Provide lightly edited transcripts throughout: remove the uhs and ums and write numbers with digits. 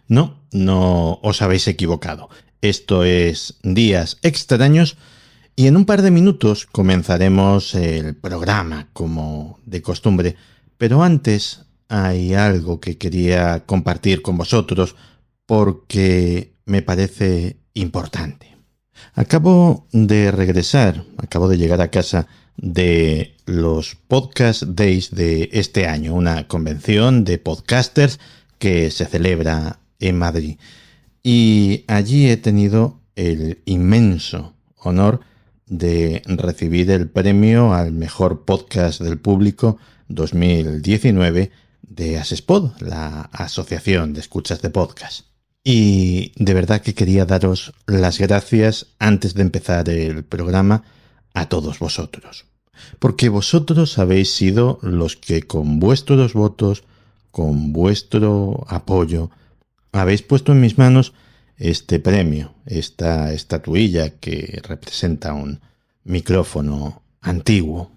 No, no os habéis equivocado. Esto es Días Extraños y en un par de minutos comenzaremos el programa como de costumbre. Pero antes hay algo que quería compartir con vosotros porque me parece importante. Acabo de llegar a casa de los Podcast Days de este año, una convención de podcasters que se celebra en Madrid. Y allí he tenido el inmenso honor de recibir el premio al mejor podcast del público 2019 de Asespod, la Asociación de Escuchas de Podcast. Y de verdad que quería daros las gracias antes de empezar el programa a todos vosotros. Porque vosotros habéis sido los que con vuestros votos, con vuestro apoyo, habéis puesto en mis manos este premio, esta estatuilla que representa un micrófono antiguo.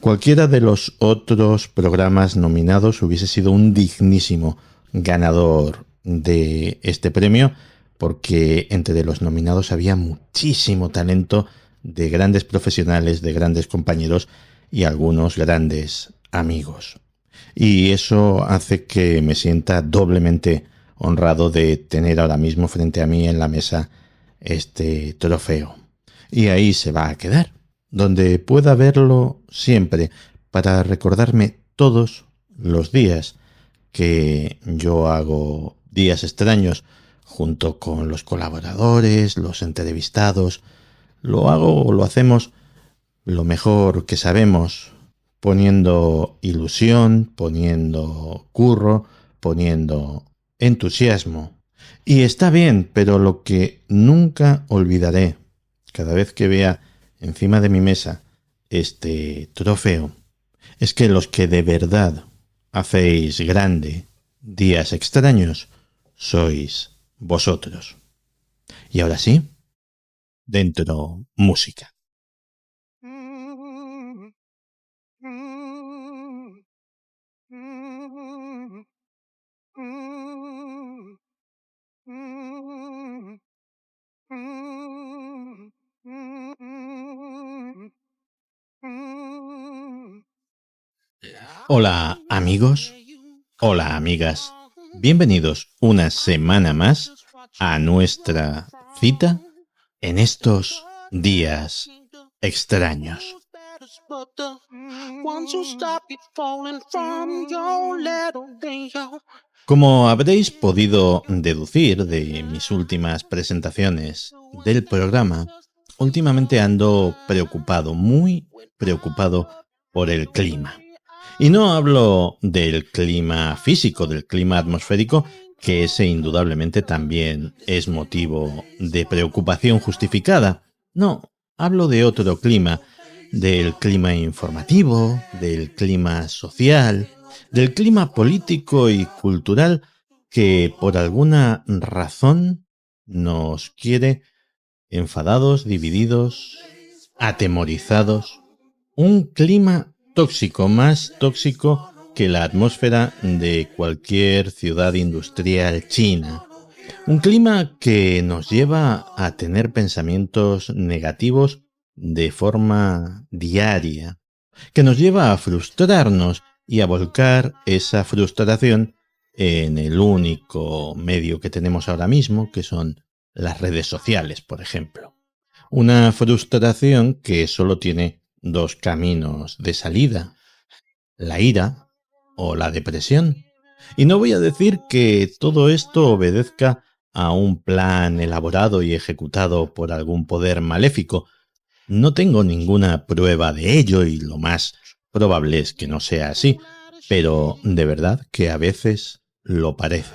Cualquiera de los otros programas nominados hubiese sido un dignísimo ganador de este premio, porque entre los nominados había muchísimo talento de grandes profesionales, de grandes compañeros y algunos grandes amigos. Y eso hace que me sienta doblemente honrado de tener ahora mismo frente a mí en la mesa este trofeo. Y ahí se va a quedar, donde pueda verlo siempre, para recordarme todos los días que yo hago Días Extraños junto con los colaboradores, los entrevistados. Lo hacemos lo mejor que sabemos, poniendo ilusión, poniendo curro, poniendo entusiasmo. Y está bien, pero lo que nunca olvidaré, cada vez que vea encima de mi mesa este trofeo, es que los que de verdad hacéis grande Días Extraños sois vosotros. Y ahora sí, dentro música. Hola amigos, hola amigas, bienvenidos una semana más a nuestra cita en estos días extraños. Como habréis podido deducir de mis últimas presentaciones del programa, últimamente ando preocupado, muy preocupado por el clima. Y no hablo del clima físico, del clima atmosférico, que ese indudablemente también es motivo de preocupación justificada. No, hablo de otro clima, del clima informativo, del clima social, del clima político y cultural que por alguna razón nos quiere enfadados, divididos, atemorizados. Un clima tóxico, más tóxico que la atmósfera de cualquier ciudad industrial china. Un clima que nos lleva a tener pensamientos negativos de forma diaria, que nos lleva a frustrarnos y a volcar esa frustración en el único medio que tenemos ahora mismo, que son las redes sociales, por ejemplo. Una frustración que solo tiene dos caminos de salida: la ira o la depresión. Y no voy a decir que todo esto obedezca a un plan elaborado y ejecutado por algún poder maléfico. No tengo ninguna prueba de ello y lo más probable es que no sea así, pero de verdad que a veces lo parece.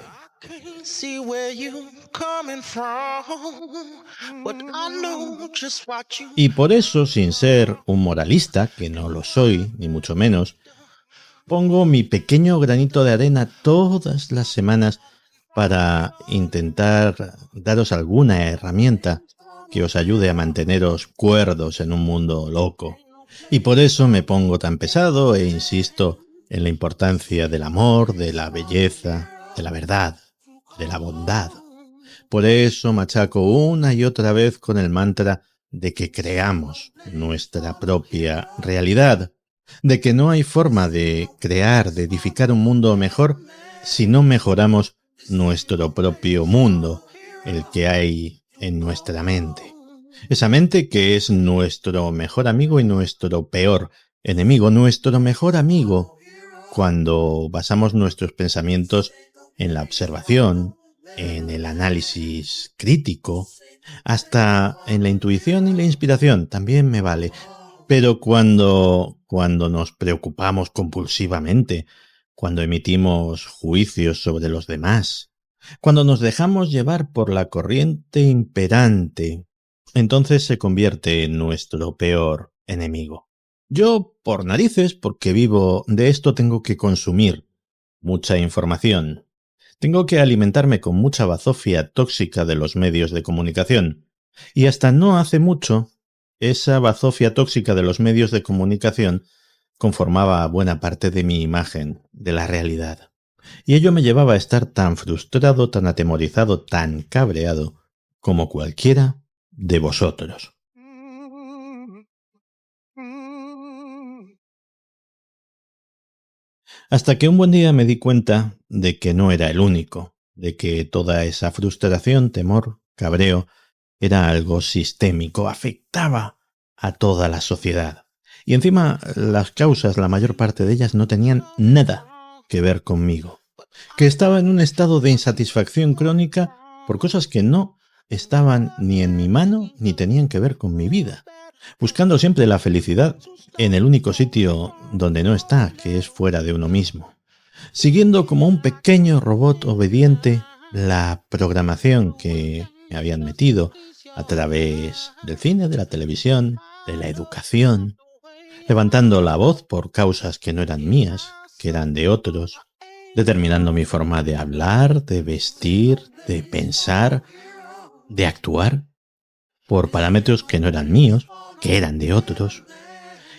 Y por eso, sin ser un moralista, que no lo soy, ni mucho menos, pongo mi pequeño granito de arena todas las semanas para intentar daros alguna herramienta que os ayude a manteneros cuerdos en un mundo loco. Y por eso me pongo tan pesado e insisto en la importancia del amor, de la belleza, de la verdad, de la bondad. Por eso machaco una y otra vez con el mantra de que creamos nuestra propia realidad, de que no hay forma de crear, de edificar un mundo mejor si no mejoramos nuestro propio mundo, el que hay en nuestra mente. Esa mente que es nuestro mejor amigo y nuestro peor enemigo, nuestro mejor amigo cuando basamos nuestros pensamientos en la observación, en el análisis crítico, hasta en la intuición y la inspiración, también me vale. Pero cuando nos preocupamos compulsivamente, cuando emitimos juicios sobre los demás, cuando nos dejamos llevar por la corriente imperante, entonces se convierte en nuestro peor enemigo. Yo, por narices, porque vivo de esto, tengo que consumir mucha información. Tengo que alimentarme con mucha bazofia tóxica de los medios de comunicación. Y hasta no hace mucho, esa bazofia tóxica de los medios de comunicación conformaba buena parte de mi imagen de la realidad. Y ello me llevaba a estar tan frustrado, tan atemorizado, tan cabreado, como cualquiera de vosotros. Hasta que un buen día me di cuenta de que no era el único, de que toda esa frustración, temor, cabreo, era algo sistémico, afectaba a toda la sociedad. Y encima las causas, la mayor parte de ellas, no tenían nada que ver conmigo. Que estaba en un estado de insatisfacción crónica por cosas que no estaban ni en mi mano ni tenían que ver con mi vida. Buscando siempre la felicidad en el único sitio donde no está, que es fuera de uno mismo. Siguiendo como un pequeño robot obediente la programación que me habían metido a través del cine, de la televisión, de la educación, levantando la voz por causas que no eran mías, que eran de otros, determinando mi forma de hablar, de vestir, de pensar, de actuar, por parámetros que no eran míos, que eran de otros.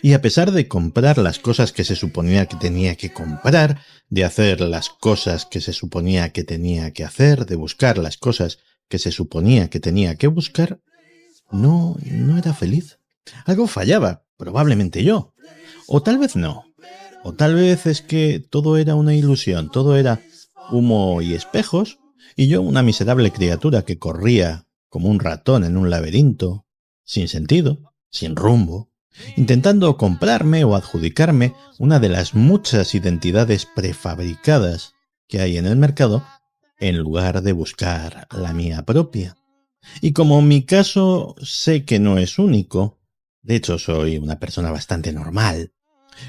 Y a pesar de comprar las cosas que se suponía que tenía que comprar, de hacer las cosas que se suponía que tenía que hacer, de buscar las cosas que se suponía que tenía que buscar, no era feliz. Algo fallaba, probablemente yo. O tal vez no. O tal vez es que todo era una ilusión, todo era humo y espejos, y yo una miserable criatura que corría como un ratón en un laberinto, sin sentido, sin rumbo, intentando comprarme o adjudicarme una de las muchas identidades prefabricadas que hay en el mercado, en lugar de buscar la mía propia. Y como mi caso sé que no es único, de hecho soy una persona bastante normal,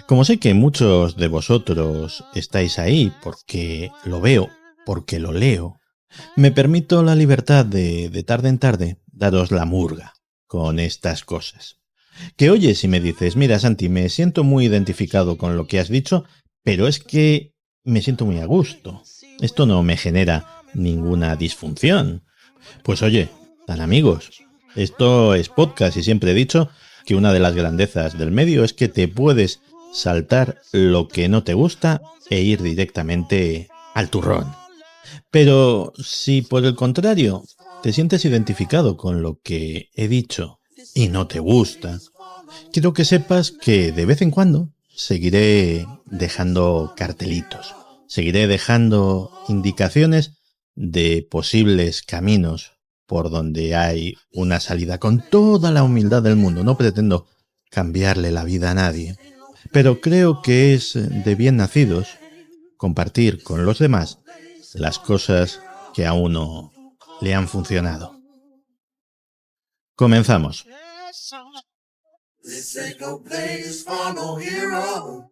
como sé que muchos de vosotros estáis ahí porque lo veo, porque lo leo, me permito la libertad de tarde en tarde daros la murga con estas cosas. Que oyes y me dices, mira Santi, me siento muy identificado con lo que has dicho, pero es que me siento muy a gusto. Esto no me genera ninguna disfunción. Pues oye, tan amigos, esto es podcast y siempre he dicho que una de las grandezas del medio es que te puedes saltar lo que no te gusta e ir directamente al turrón. Pero si por el contrario te sientes identificado con lo que he dicho y no te gusta, quiero que sepas que de vez en cuando seguiré dejando cartelitos, seguiré dejando indicaciones de posibles caminos por donde hay una salida con toda la humildad del mundo. No pretendo cambiarle la vida a nadie, pero creo que es de bien nacidos compartir con los demás las cosas que a uno le han funcionado. Comenzamos. This ain't no place for no hero.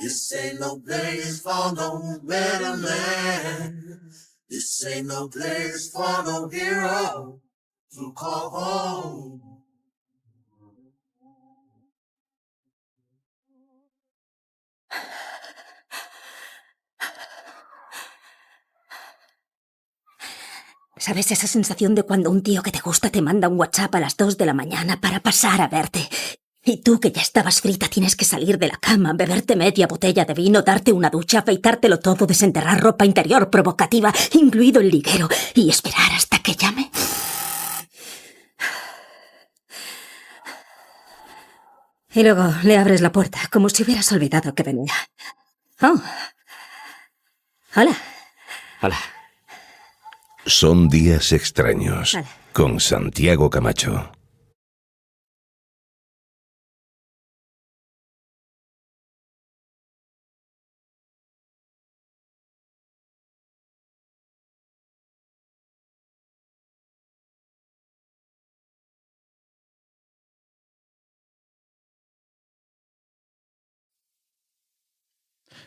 This ain't no place for no better man. This ain't no place for no hero to call home. ¿Sabes esa sensación de cuando un tío que te gusta te manda un WhatsApp a las 2 de la mañana para pasar a verte? Y tú, que ya estabas frita, tienes que salir de la cama, beberte media botella de vino, darte una ducha, afeitártelo todo, desenterrar ropa interior provocativa, incluido el liguero, y esperar hasta que llame. Y luego le abres la puerta, como si hubieras olvidado que venía. Oh. Hola. Hola. Son días extraños. Hola. Con Santiago Camacho.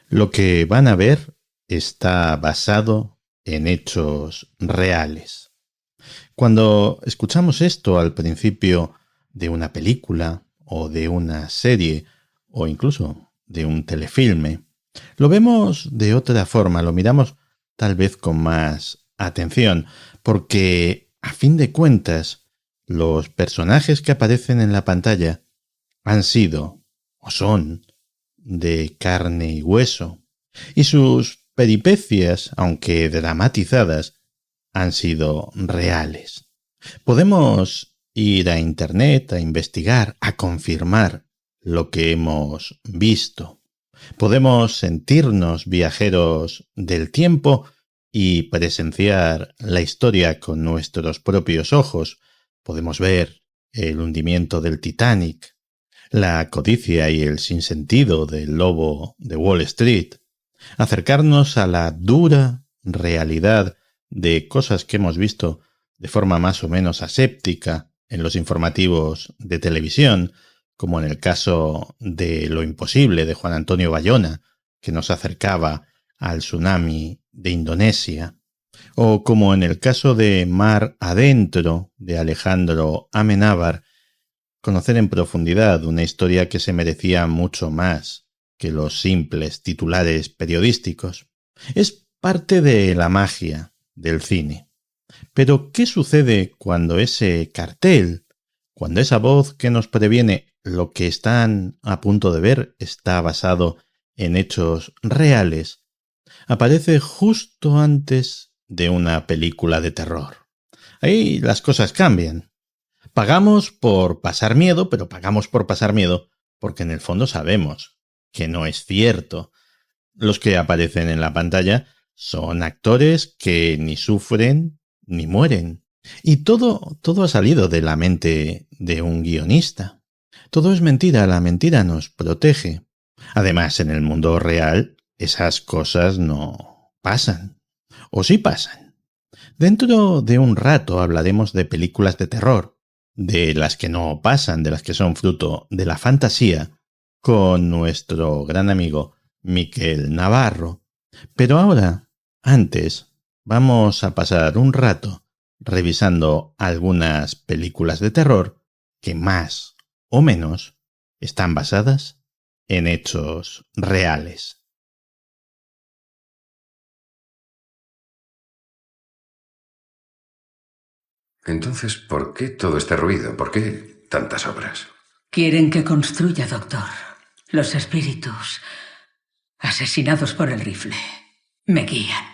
Lo que van a ver está basado en hechos reales. Cuando escuchamos esto al principio de una película o de una serie o incluso de un telefilme, lo vemos de otra forma, lo miramos tal vez con más atención, porque a fin de cuentas los personajes que aparecen en la pantalla han sido o son de carne y hueso, y sus peripecias, aunque dramatizadas, han sido reales. Podemos ir a Internet a investigar, a confirmar lo que hemos visto. Podemos sentirnos viajeros del tiempo y presenciar la historia con nuestros propios ojos. Podemos ver el hundimiento del Titanic, la codicia y el sinsentido del lobo de Wall Street, acercarnos a la dura realidad de cosas que hemos visto de forma más o menos aséptica en los informativos de televisión, como en el caso de Lo Imposible de Juan Antonio Bayona, que nos acercaba al tsunami de Indonesia, o como en el caso de Mar Adentro de Alejandro Amenábar, conocer en profundidad una historia que se merecía mucho más que los simples titulares periodísticos. Es parte de la magia del cine. Pero, ¿qué sucede cuando ese cartel, cuando esa voz que nos previene lo que están a punto de ver está basado en hechos reales, aparece justo antes de una película de terror? Ahí las cosas cambian. Pagamos por pasar miedo, pero pagamos por pasar miedo porque en el fondo sabemos que no es cierto. Los que aparecen en la pantalla son actores que ni sufren ni mueren. Y todo ha salido de la mente de un guionista. Todo es mentira, la mentira nos protege. Además, en el mundo real, esas cosas no pasan. O sí pasan. Dentro de un rato hablaremos de películas de terror, de las que no pasan, de las que son fruto de la fantasía, con nuestro gran amigo Miquel Navarro. Pero ahora, antes, vamos a pasar un rato revisando algunas películas de terror que más o menos están basadas en hechos reales. Entonces, ¿por qué todo este ruido? ¿Por qué tantas obras? Quieren que construya, doctor. Los espíritus, asesinados por el rifle, me guían.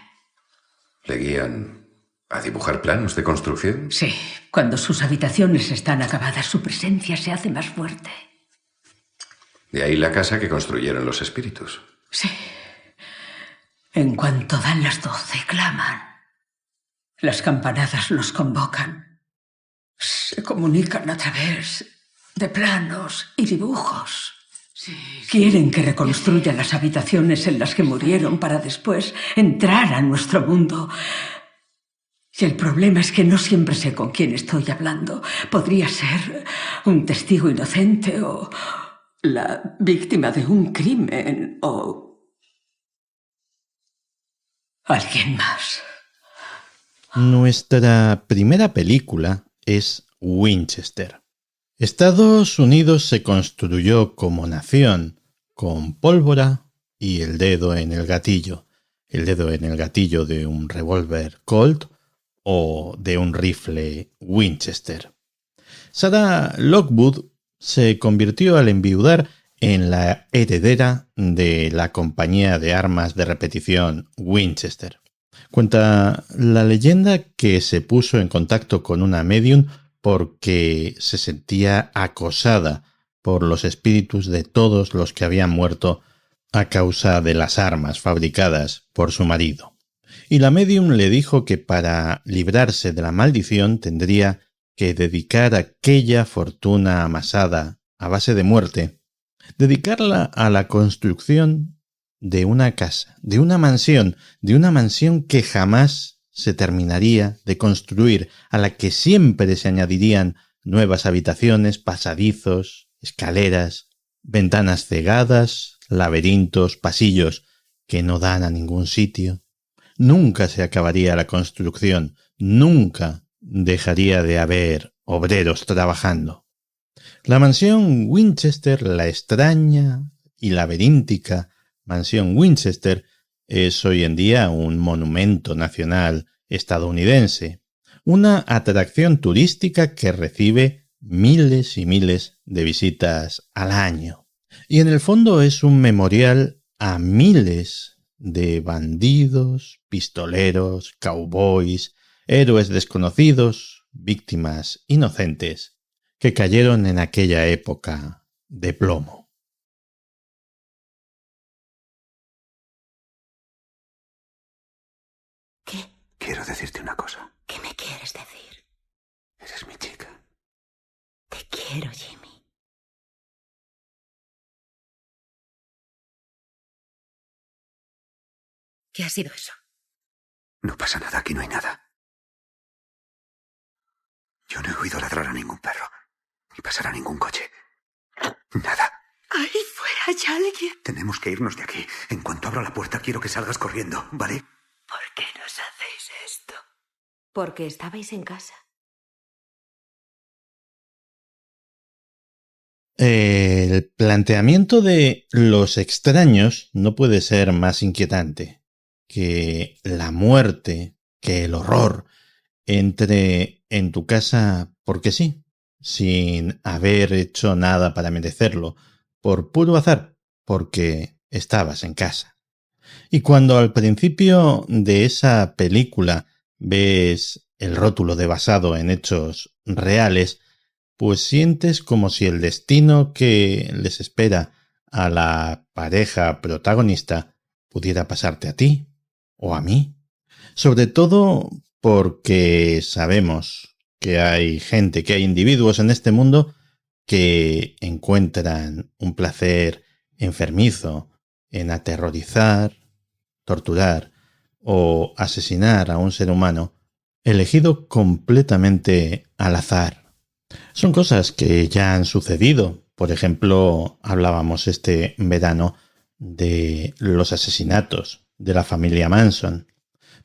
¿Le guían a dibujar planos de construcción? Sí, cuando sus habitaciones están acabadas, su presencia se hace más fuerte. De ahí la casa que construyeron los espíritus. Sí. En cuanto dan las 12, claman. Las campanadas los convocan. Se comunican a través de planos y dibujos. Quieren que reconstruya las habitaciones en las que murieron para después entrar a nuestro mundo. Y el problema es que no siempre sé con quién estoy hablando. Podría ser un testigo inocente o la víctima de un crimen o alguien más. Nuestra primera película es Winchester. Estados Unidos se construyó como nación con pólvora y el dedo en el gatillo de un revólver Colt o de un rifle Winchester. Sarah Lockwood se convirtió al enviudar en la heredera de la compañía de armas de repetición Winchester. Cuenta la leyenda que se puso en contacto con una medium porque se sentía acosada por los espíritus de todos los que habían muerto a causa de las armas fabricadas por su marido. Y la medium le dijo que para librarse de la maldición tendría que dedicar aquella fortuna amasada a base de muerte, dedicarla a la construcción de una casa, de una mansión que jamás se terminaría de construir, a la que siempre se añadirían nuevas habitaciones, pasadizos, escaleras, ventanas cegadas, laberintos, pasillos que no dan a ningún sitio. Nunca se acabaría la construcción, nunca dejaría de haber obreros trabajando. La mansión Winchester, la extraña y laberíntica mansión Winchester, es hoy en día un monumento nacional estadounidense, una atracción turística que recibe miles y miles de visitas al año. Y en el fondo es un memorial a miles de bandidos, pistoleros, cowboys, héroes desconocidos, víctimas inocentes que cayeron en aquella época de plomo. ¿Qué? Quiero decirte una cosa. ¿Qué me quieres decir? Eres mi chica. Te quiero, Jimmy. ¿Qué ha sido eso? No pasa nada, aquí no hay nada. Yo no he oído ladrar a ningún perro, ni pasar a ningún coche. Nada. Ahí fuera hay alguien. Tenemos que irnos de aquí. En cuanto abra la puerta, quiero que salgas corriendo, ¿vale? ¿Por qué nos hacéis esto? Porque estabais en casa. El planteamiento de los extraños no puede ser más inquietante que la muerte, que el horror entre en tu casa porque sí, sin haber hecho nada para merecerlo, por puro azar, porque estabas en casa. Y cuando al principio de esa película ves el rótulo de basado en hechos reales, pues sientes como si el destino que les espera a la pareja protagonista pudiera pasarte a ti o a mí. Sobre todo porque sabemos que hay gente, que hay individuos en este mundo que encuentran un placer enfermizo en aterrorizar, torturar o asesinar a un ser humano elegido completamente al azar. Son cosas que ya han sucedido. Por ejemplo, hablábamos este verano de los asesinatos de la familia Manson.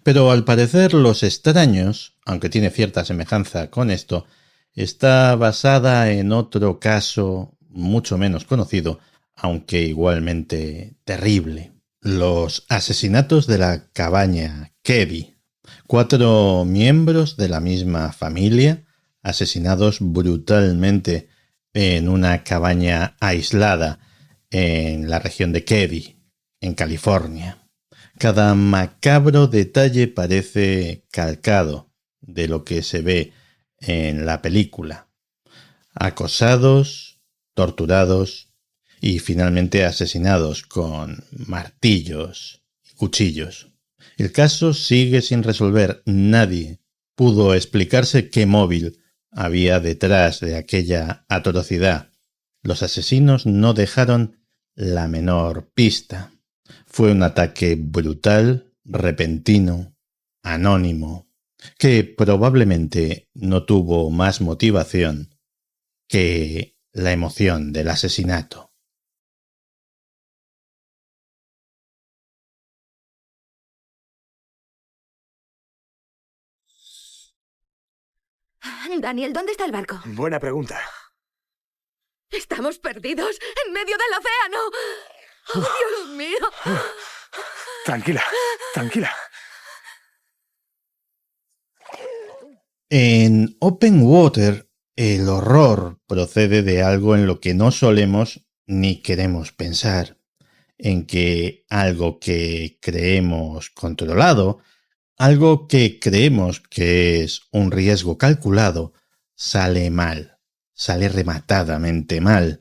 Pero al parecer Los Extraños, aunque tiene cierta semejanza con esto, está basada en otro caso mucho menos conocido, aunque igualmente terrible. Los asesinatos de la cabaña Kevin. 4 miembros de la misma familia asesinados brutalmente en una cabaña aislada en la región de Kevin, en California. Cada macabro detalle parece calcado de lo que se ve en la película. Acosados, torturados y finalmente asesinados con martillos y cuchillos. El caso sigue sin resolver. Nadie pudo explicarse qué móvil había detrás de aquella atrocidad. Los asesinos no dejaron la menor pista. Fue un ataque brutal, repentino, anónimo, que probablemente no tuvo más motivación que la emoción del asesinato. Daniel, ¿dónde está el barco? Buena pregunta. Estamos perdidos en medio del océano. ¡Oh, Dios mío! Tranquila, tranquila. En Open Water el horror procede de algo en lo que no solemos ni queremos pensar, en que algo que creemos controlado, algo que creemos que es un riesgo calculado, sale mal, sale rematadamente mal.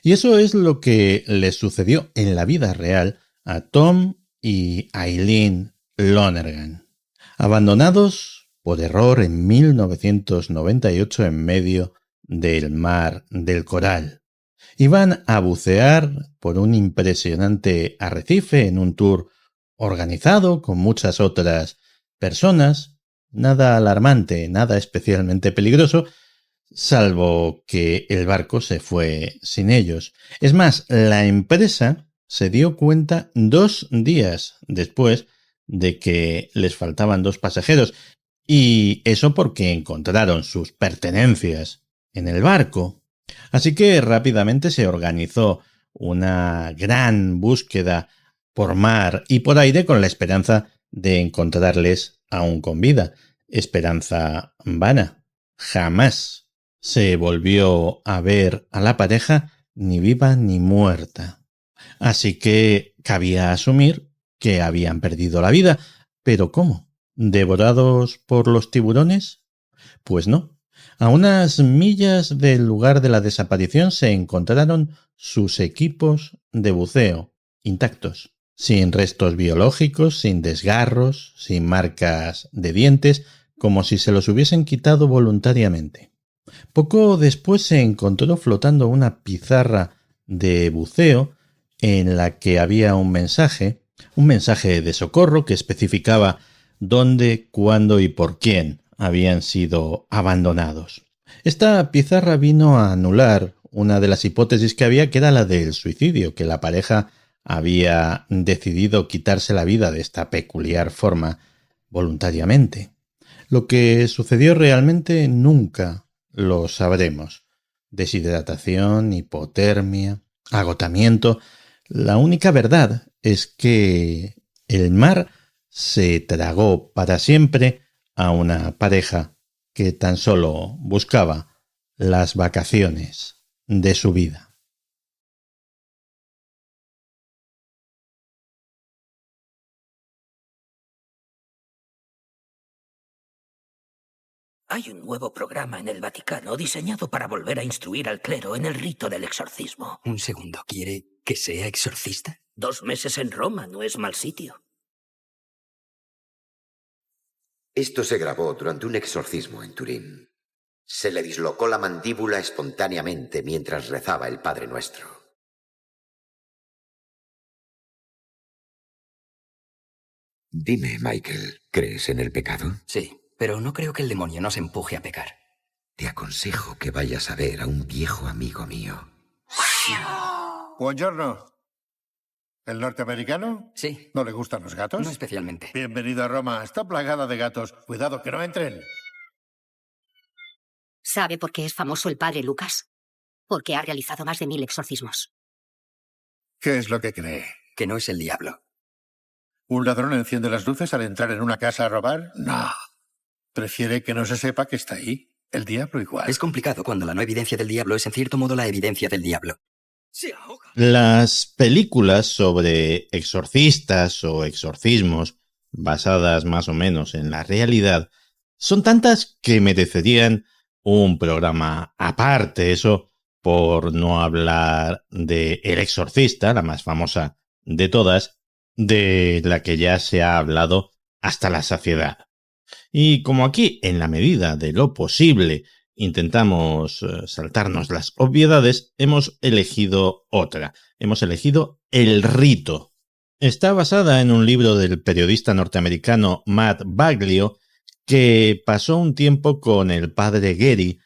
Y eso es lo que les sucedió en la vida real a Tom y Eileen Lonergan, abandonados por error en 1998 en medio del Mar del Coral. Iban a bucear por un impresionante arrecife en un tour organizado con muchas otras personas, nada alarmante, nada especialmente peligroso, salvo que el barco se fue sin ellos. Es más, la empresa se dio cuenta 2 días después de que les faltaban 2 pasajeros, y eso porque encontraron sus pertenencias en el barco. Así que rápidamente se organizó una gran búsqueda por mar y por aire con la esperanza de encontrarles aún con vida. Esperanza vana. Jamás se volvió a ver a la pareja ni viva ni muerta. Así que cabía asumir que habían perdido la vida. ¿Pero cómo? ¿Devorados por los tiburones? Pues no. A unas millas del lugar de la desaparición se encontraron sus equipos de buceo intactos, sin restos biológicos, sin desgarros, sin marcas de dientes, como si se los hubiesen quitado voluntariamente. Poco después se encontró flotando una pizarra de buceo en la que había un mensaje de socorro que especificaba dónde, cuándo y por quién habían sido abandonados. Esta pizarra vino a anular una de las hipótesis que había, que era la del suicidio, que la pareja había decidido quitarse la vida de esta peculiar forma voluntariamente. Lo que sucedió realmente nunca lo sabremos. Deshidratación, hipotermia, agotamiento. La única verdad es que el mar se tragó para siempre a una pareja que tan solo buscaba las vacaciones de su vida. Hay un nuevo programa en el Vaticano diseñado para volver a instruir al clero en el rito del exorcismo. Un segundo, ¿quiere que sea exorcista? 2 meses en Roma no es mal sitio. Esto se grabó durante un exorcismo en Turín. Se le dislocó la mandíbula espontáneamente mientras rezaba el Padre Nuestro. Dime, Michael, ¿crees en el pecado? Sí, pero no creo que el demonio nos empuje a pecar. Te aconsejo que vayas a ver a un viejo amigo mío. Buongiorno. ¿El norteamericano? Sí. ¿No le gustan los gatos? No especialmente. Bienvenido a Roma. Está plagada de gatos. Cuidado, que no entren. ¿Sabe por qué es famoso el padre Lucas? Porque ha realizado más de 1000 exorcismos. ¿Qué es lo que cree? Que no es el diablo. ¿Un ladrón enciende las luces al entrar en una casa a robar? No. Prefiere que no se sepa que está ahí. El diablo igual. Es complicado cuando la no evidencia del diablo es en cierto modo la evidencia del diablo. Las películas sobre exorcistas o exorcismos, basadas más o menos en la realidad, son tantas que merecerían un programa aparte. Eso por no hablar de El Exorcista, la más famosa de todas, de la que ya se ha hablado hasta la saciedad. Y como aquí, en la medida de lo posible, intentamos saltarnos las obviedades, hemos elegido otra. Hemos elegido El Rito. Está basada en un libro del periodista norteamericano Matt Baglio, que pasó un tiempo con el padre Gary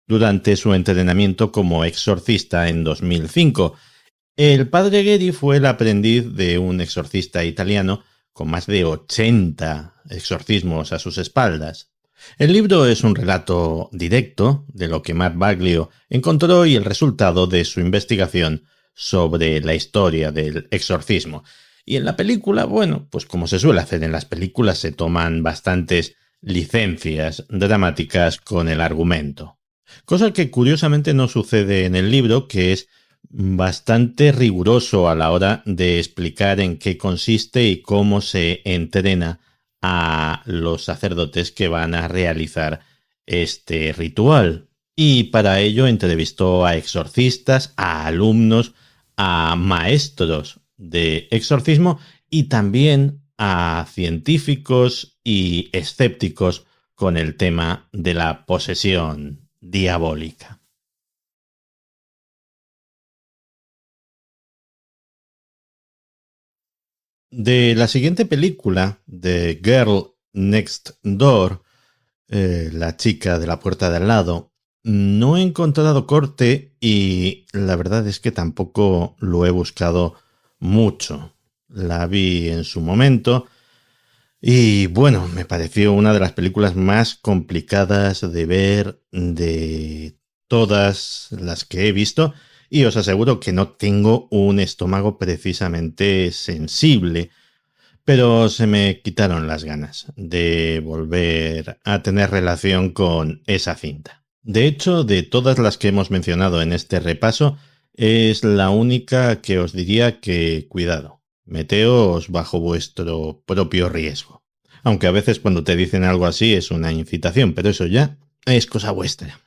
durante su entrenamiento como exorcista en 2005. El padre Gary fue el aprendiz de un exorcista italiano con más de 80 exorcismos a sus espaldas. El libro es un relato directo de lo que Matt Baglio encontró y el resultado de su investigación sobre la historia del exorcismo. Y en la película, bueno, pues como se suele hacer en las películas, se toman bastantes licencias dramáticas con el argumento. Cosa que curiosamente no sucede en el libro, que es bastante riguroso a la hora de explicar en qué consiste y cómo se entrena a los sacerdotes que van a realizar este ritual. Y para ello entrevistó a exorcistas, a alumnos, a maestros de exorcismo y también a científicos y escépticos con el tema de la posesión diabólica. De la siguiente película, The Girl Next Door, la chica de la puerta de al lado, no he encontrado corte y la verdad es que tampoco lo he buscado mucho. La vi en su momento y bueno, me pareció una de las películas más complicadas de ver de todas las que he visto y os aseguro que no tengo un estómago precisamente sensible, pero se me quitaron las ganas de volver a tener relación con esa cinta. De hecho, de todas las que hemos mencionado en este repaso, es la única que os diría que cuidado, meteos bajo vuestro propio riesgo. Aunque a veces cuando te dicen algo así es una incitación, pero eso ya es cosa vuestra.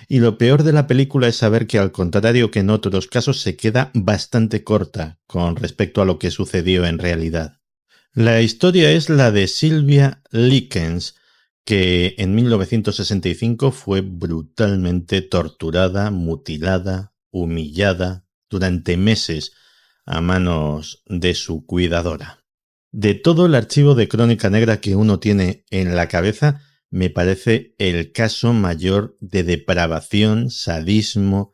Y lo peor de la película es saber que al contrario que en otros casos se queda bastante corta con respecto a lo que sucedió en realidad. La historia es la de Sylvia Likens, que en 1965 fue brutalmente torturada, mutilada, humillada durante meses a manos de su cuidadora. De todo el archivo de crónica negra que uno tiene en la cabeza, me parece el caso mayor de depravación, sadismo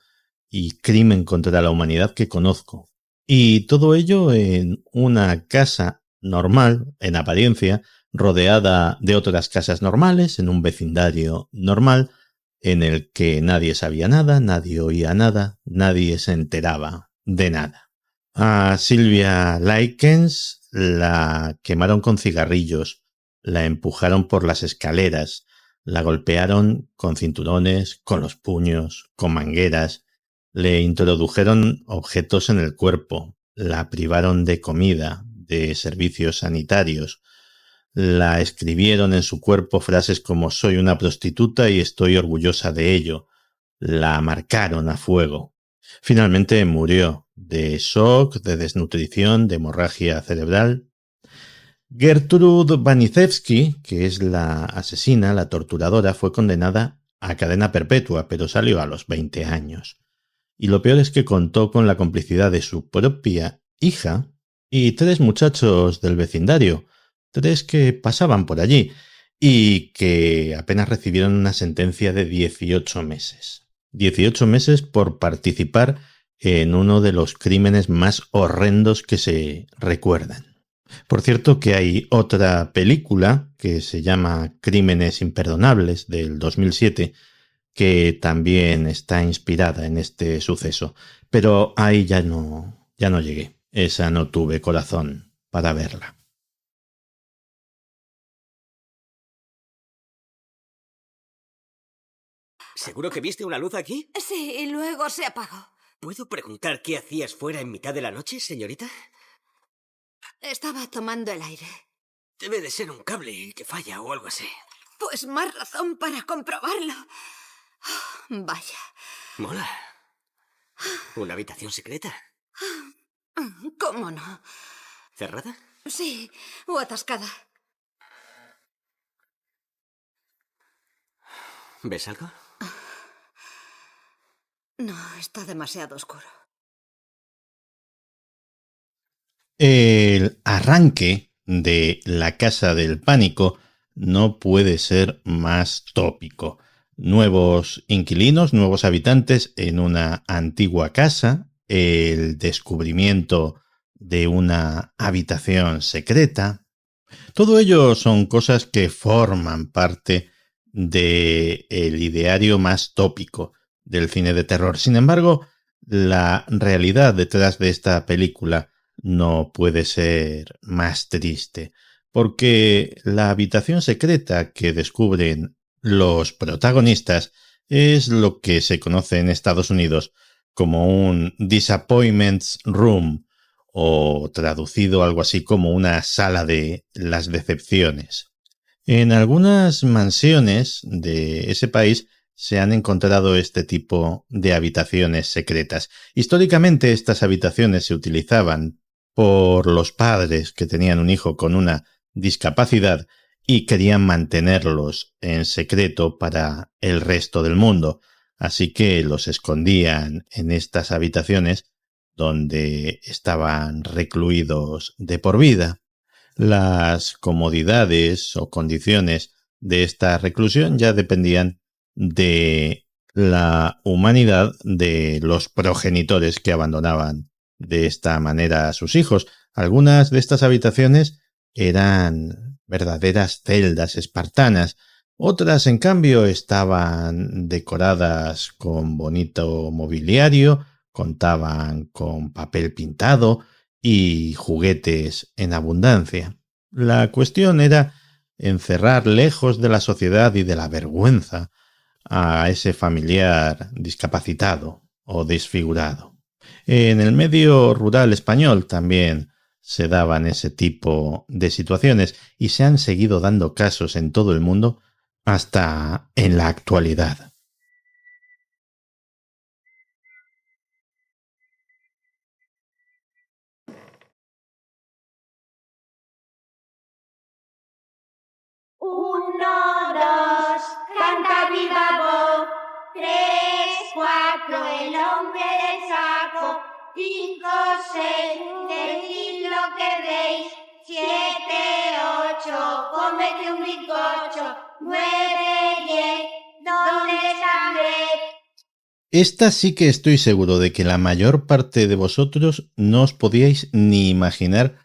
y crimen contra la humanidad que conozco. Y todo ello en una casa normal, en apariencia, rodeada de otras casas normales, en un vecindario normal, en el que nadie sabía nada, nadie oía nada, nadie se enteraba de nada. A Sylvia Likens la quemaron con cigarrillos, la empujaron por las escaleras, la golpearon con cinturones, con los puños, con mangueras, le introdujeron objetos en el cuerpo, la privaron de comida, de servicios sanitarios, la escribieron en su cuerpo frases como «soy una prostituta y estoy orgullosa de ello», la marcaron a fuego. Finalmente murió de shock, de desnutrición, de hemorragia cerebral. Gertrude Baniszewski, que es la asesina, la torturadora, fue condenada a cadena perpetua, pero salió a los 20 años. Y lo peor es que contó con la complicidad de su propia hija y 3 muchachos del vecindario, 3 que pasaban por allí y que apenas recibieron una sentencia de 18 meses. 18 meses por participar en uno de los crímenes más horrendos que se recuerdan. Por cierto que hay otra película que se llama Crímenes Imperdonables del 2007 que también está inspirada en este suceso, pero ahí ya no llegué. Esa no tuve corazón para verla. ¿Seguro que viste una luz aquí? Sí, y luego se apagó. ¿Puedo preguntar qué hacías fuera en mitad de la noche, señorita? Estaba tomando el aire. Debe de ser un cable que falla o algo así. Pues más razón para comprobarlo. Vaya. Mola. ¿Una habitación secreta? ¿Cómo no? ¿Cerrada? Sí, o atascada. ¿Ves algo? No, está demasiado oscuro. El arranque de La Casa del Pánico no puede ser más tópico. Nuevos inquilinos, nuevos habitantes en una antigua casa, el descubrimiento de una habitación secreta. Todo ello son cosas que forman parte del ideario más tópico del cine de terror. Sin embargo, la realidad detrás de esta película no puede ser más triste, porque la habitación secreta que descubren los protagonistas Es lo que se conoce en Estados Unidos como un disappointments room, o traducido algo así como una sala de las decepciones. En algunas mansiones de ese país se han encontrado este tipo de habitaciones secretas. Históricamente, estas habitaciones se utilizaban por los padres que tenían un hijo con una discapacidad y querían mantenerlos en secreto para el resto del mundo. Así que los escondían en estas habitaciones donde estaban recluidos de por vida. Las comodidades o condiciones de esta reclusión ya dependían de la humanidad de los progenitores que abandonaban de esta manera a sus hijos. Algunas de estas habitaciones eran verdaderas celdas espartanas. Otras, en cambio, estaban decoradas con bonito mobiliario, contaban con papel pintado y juguetes en abundancia. La cuestión era encerrar lejos de la sociedad y de la vergüenza a ese familiar discapacitado o desfigurado. En el medio rural español también se daban ese tipo de situaciones y se han seguido dando casos en todo el mundo hasta en la actualidad. Uno, dos, canta viva voz. 3, 4, el hombre del saco. 5, 6, decid lo que veis. 7, 8, cómete un bizcocho. 9, 10, ¿dónde está Brett? Esta sí que estoy seguro de que la mayor parte de vosotros no os podíais ni imaginar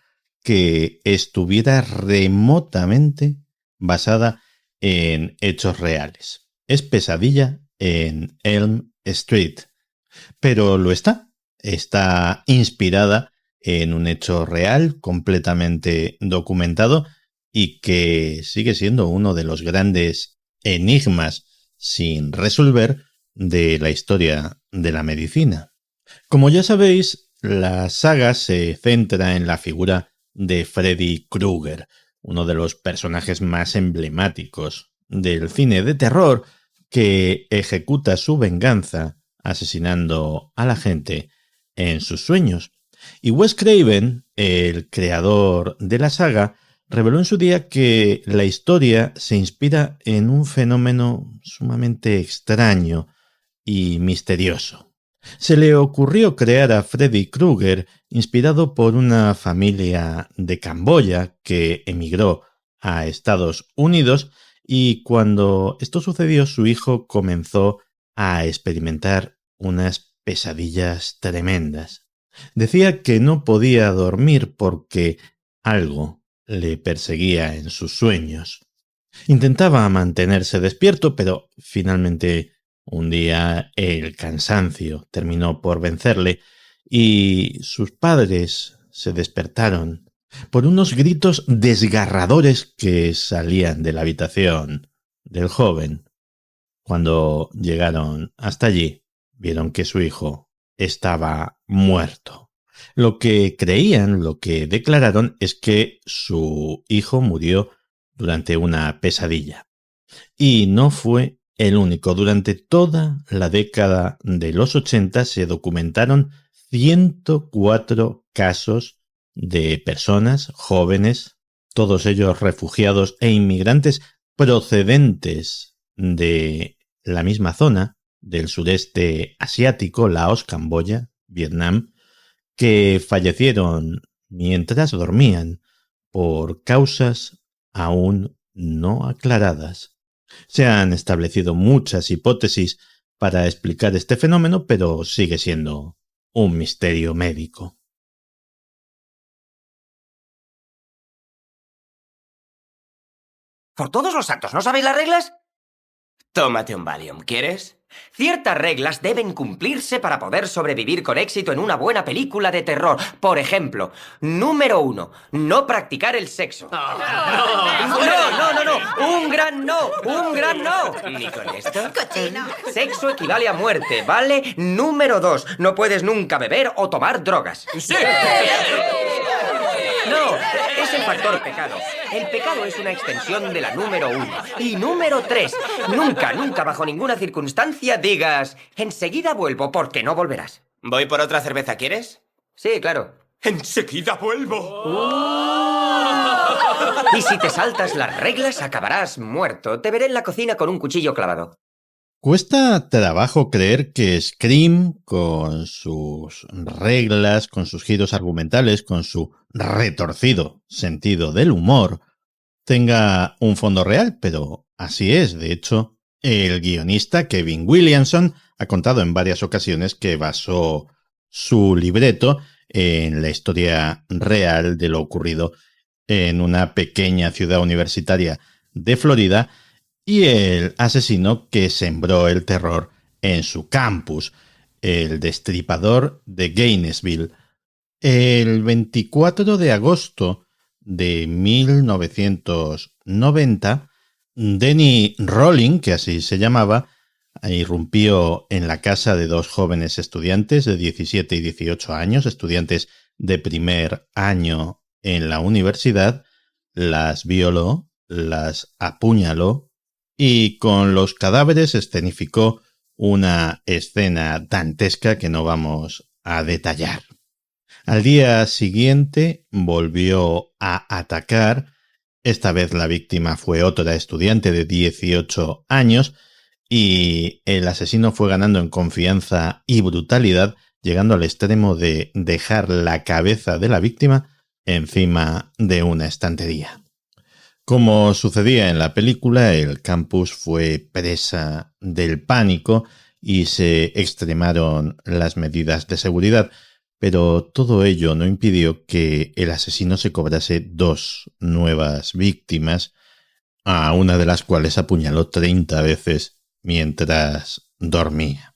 que estuviera remotamente basada en hechos reales. Es Pesadilla en Elm Street. Pero lo está. Está inspirada en un hecho real, completamente documentado, y que sigue siendo uno de los grandes enigmas sin resolver de la historia de la medicina. Como ya sabéis, la saga se centra en la figura de Freddy Krueger, uno de los personajes más emblemáticos del cine de terror, que ejecuta su venganza asesinando a la gente en sus sueños. Y Wes Craven, el creador de la saga, reveló en su día que la historia se inspira en un fenómeno sumamente extraño y misterioso. Se le ocurrió crear a Freddy Krueger inspirado por una familia de Camboya que emigró a Estados Unidos, y cuando esto sucedió, su hijo comenzó a experimentar unas pesadillas tremendas. Decía que no podía dormir porque algo le perseguía en sus sueños. Intentaba mantenerse despierto, pero finalmente un día el cansancio terminó por vencerle y sus padres se despertaron por unos gritos desgarradores que salían de la habitación del joven. Cuando llegaron hasta allí, vieron que su hijo estaba muerto. Lo que creían, lo que declararon, es que su hijo murió durante una pesadilla. Y no fue el único. Durante toda la década de los 80 se documentaron 104 casos de personas jóvenes, todos ellos refugiados e inmigrantes procedentes de la misma zona del sureste asiático, Laos, Camboya, Vietnam, que fallecieron mientras dormían por causas aún no aclaradas. Se han establecido muchas hipótesis para explicar este fenómeno, pero sigue siendo un misterio médico. Por todos los santos, ¿no sabéis las reglas? Tómate un Valium, ¿quieres? Ciertas reglas deben cumplirse para poder sobrevivir con éxito en una buena película de terror. Por ejemplo, número 1, no practicar el sexo. No. ¡Un gran no! ¡Un gran no! ¿Ni con esto? ¡Cochino! Sexo equivale a muerte, ¿vale? Número 2. No puedes nunca beber o tomar drogas. ¡Sí! No, es el factor pecado. El pecado es una extensión de la número 1. Y número 3. Nunca, bajo ninguna circunstancia digas enseguida vuelvo, porque no volverás. ¿Voy por otra cerveza, quieres? Sí, claro. ¡Enseguida vuelvo! Y si te saltas las reglas, acabarás muerto. Te veré en la cocina con un cuchillo clavado. Cuesta trabajo creer que Scream, con sus reglas, con sus giros argumentales, con su retorcido sentido del humor, tenga un fondo real, pero así es. De hecho, el guionista Kevin Williamson ha contado en varias ocasiones que basó su libreto en la historia real de lo ocurrido en una pequeña ciudad universitaria de Florida y el asesino que sembró el terror en su campus, el destripador de Gainesville. El 24 de agosto de 1990, Denny Rolling, que así se llamaba, irrumpió en la casa de dos jóvenes estudiantes de 17 y 18 años, estudiantes de primer año en la universidad, las violó, las apuñaló y con los cadáveres escenificó una escena dantesca que no vamos a detallar. Al día siguiente volvió a atacar. Esta vez la víctima fue otra estudiante de 18 años y el asesino fue ganando en confianza y brutalidad, llegando al extremo de dejar la cabeza de la víctima encima de una estantería. Como sucedía en la película, el campus fue presa del pánico y se extremaron las medidas de seguridad, pero todo ello no impidió que el asesino se cobrase dos nuevas víctimas, a una de las cuales apuñaló 30 veces mientras dormía.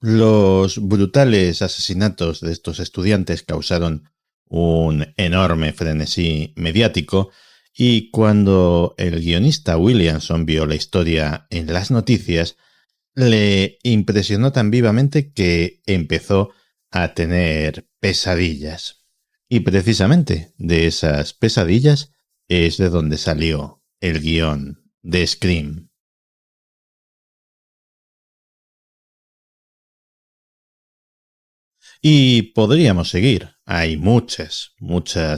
Los brutales asesinatos de estos estudiantes causaron un enorme frenesí mediático y cuando el guionista Williamson vio la historia en las noticias, le impresionó tan vivamente que empezó a tener pesadillas. Y precisamente de esas pesadillas es de donde salió el guión de Scream. Y podríamos seguir. Hay muchas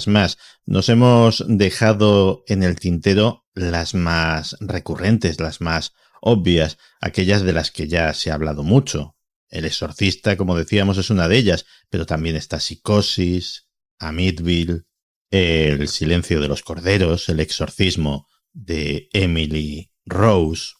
más. Nos hemos dejado en el tintero las más recurrentes, las más obvias, aquellas de las que ya se ha hablado mucho. El exorcista, como decíamos, es una de ellas, pero también está Psicosis, Amityville, El silencio de los corderos, El exorcismo de Emily Rose.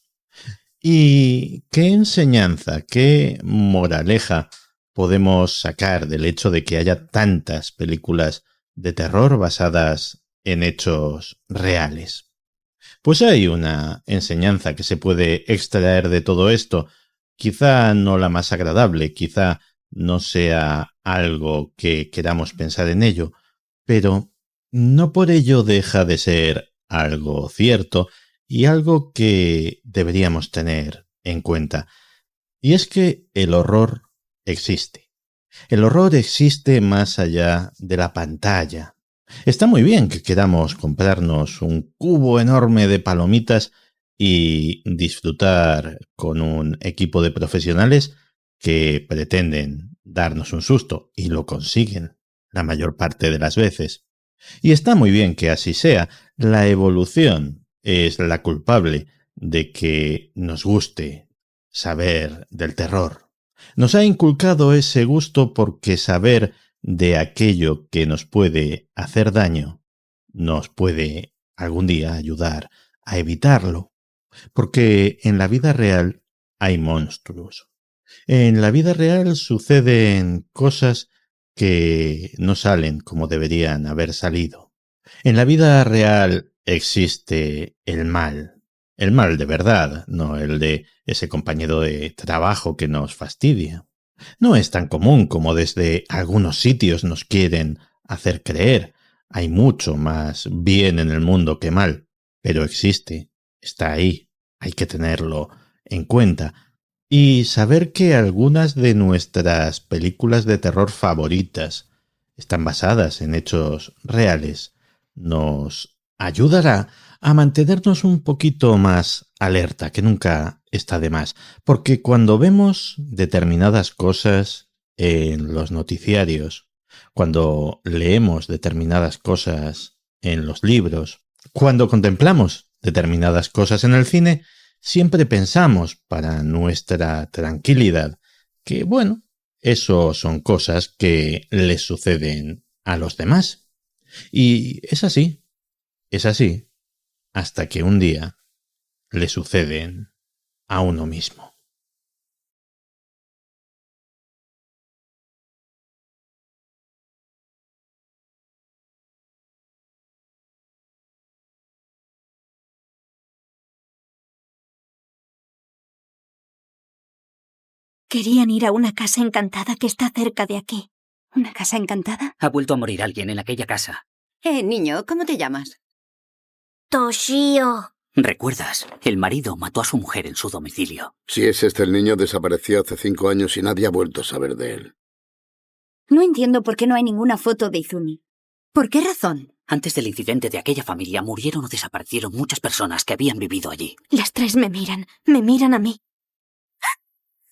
¿Y qué enseñanza, qué moraleja podemos sacar del hecho de que haya tantas películas de terror basadas en hechos reales? Pues hay una enseñanza que se puede extraer de todo esto, quizá no la más agradable, quizá no sea algo que queramos pensar en ello, pero no por ello deja de ser algo cierto y algo que deberíamos tener en cuenta. Y es que el horror existe. El horror existe más allá de la pantalla. Está muy bien que queramos comprarnos un cubo enorme de palomitas y disfrutar con un equipo de profesionales que pretenden darnos un susto y lo consiguen la mayor parte de las veces. Y está muy bien que así sea. La evolución es la culpable de que nos guste saber del terror. Nos ha inculcado ese gusto porque saber de aquello que nos puede hacer daño nos puede algún día ayudar a evitarlo. Porque en la vida real hay monstruos. En la vida real suceden cosas que no salen como deberían haber salido. En la vida real existe el mal de verdad, no el de ese compañero de trabajo que nos fastidia. No es tan común como desde algunos sitios nos quieren hacer creer. Hay mucho más bien en el mundo que mal, pero existe está ahí, hay que tenerlo en cuenta. Y saber que algunas de nuestras películas de terror favoritas están basadas en hechos reales nos ayudará a mantenernos un poquito más alerta, que nunca está de más. Porque cuando vemos determinadas cosas en los noticiarios, cuando leemos determinadas cosas en los libros, cuando contemplamos determinadas cosas en el cine, siempre pensamos, para nuestra tranquilidad, que, bueno, eso son cosas que les suceden a los demás. Y es así, hasta que un día le suceden a uno mismo. Querían ir a una casa encantada que está cerca de aquí. ¿Una casa encantada? Ha vuelto a morir alguien en aquella casa. Niño, ¿cómo te llamas? Toshio. ¿Recuerdas? El marido mató a su mujer en su domicilio. Si es el niño, desapareció hace 5 años y nadie ha vuelto a saber de él. No entiendo por qué no hay ninguna foto de Izumi. ¿Por qué razón? Antes del incidente de aquella familia murieron o desaparecieron muchas personas que habían vivido allí. Las tres me miran a mí.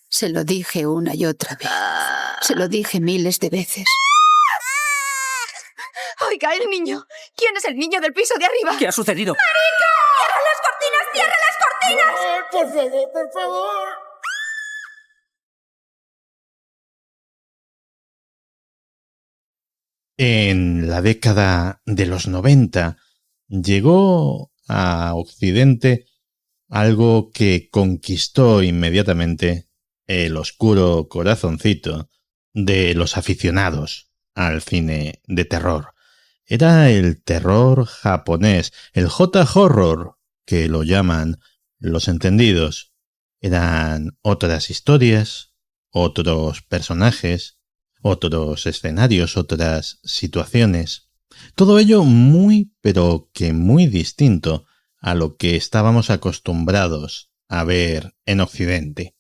Se lo dije una y otra vez. Se lo dije miles de veces. Oiga, el niño. ¿Quién es el niño del piso de arriba? ¿Qué ha sucedido? ¡Marico! ¡Cierra las cortinas! Por favor, por favor. En la década de los 90 llegó a Occidente algo que conquistó inmediatamente el oscuro corazoncito de los aficionados al cine de terror. Era el terror japonés, el J-horror, que lo llaman los entendidos. Eran otras historias, otros personajes, otros escenarios, otras situaciones. Todo ello muy, pero que muy distinto a lo que estábamos acostumbrados a ver en Occidente.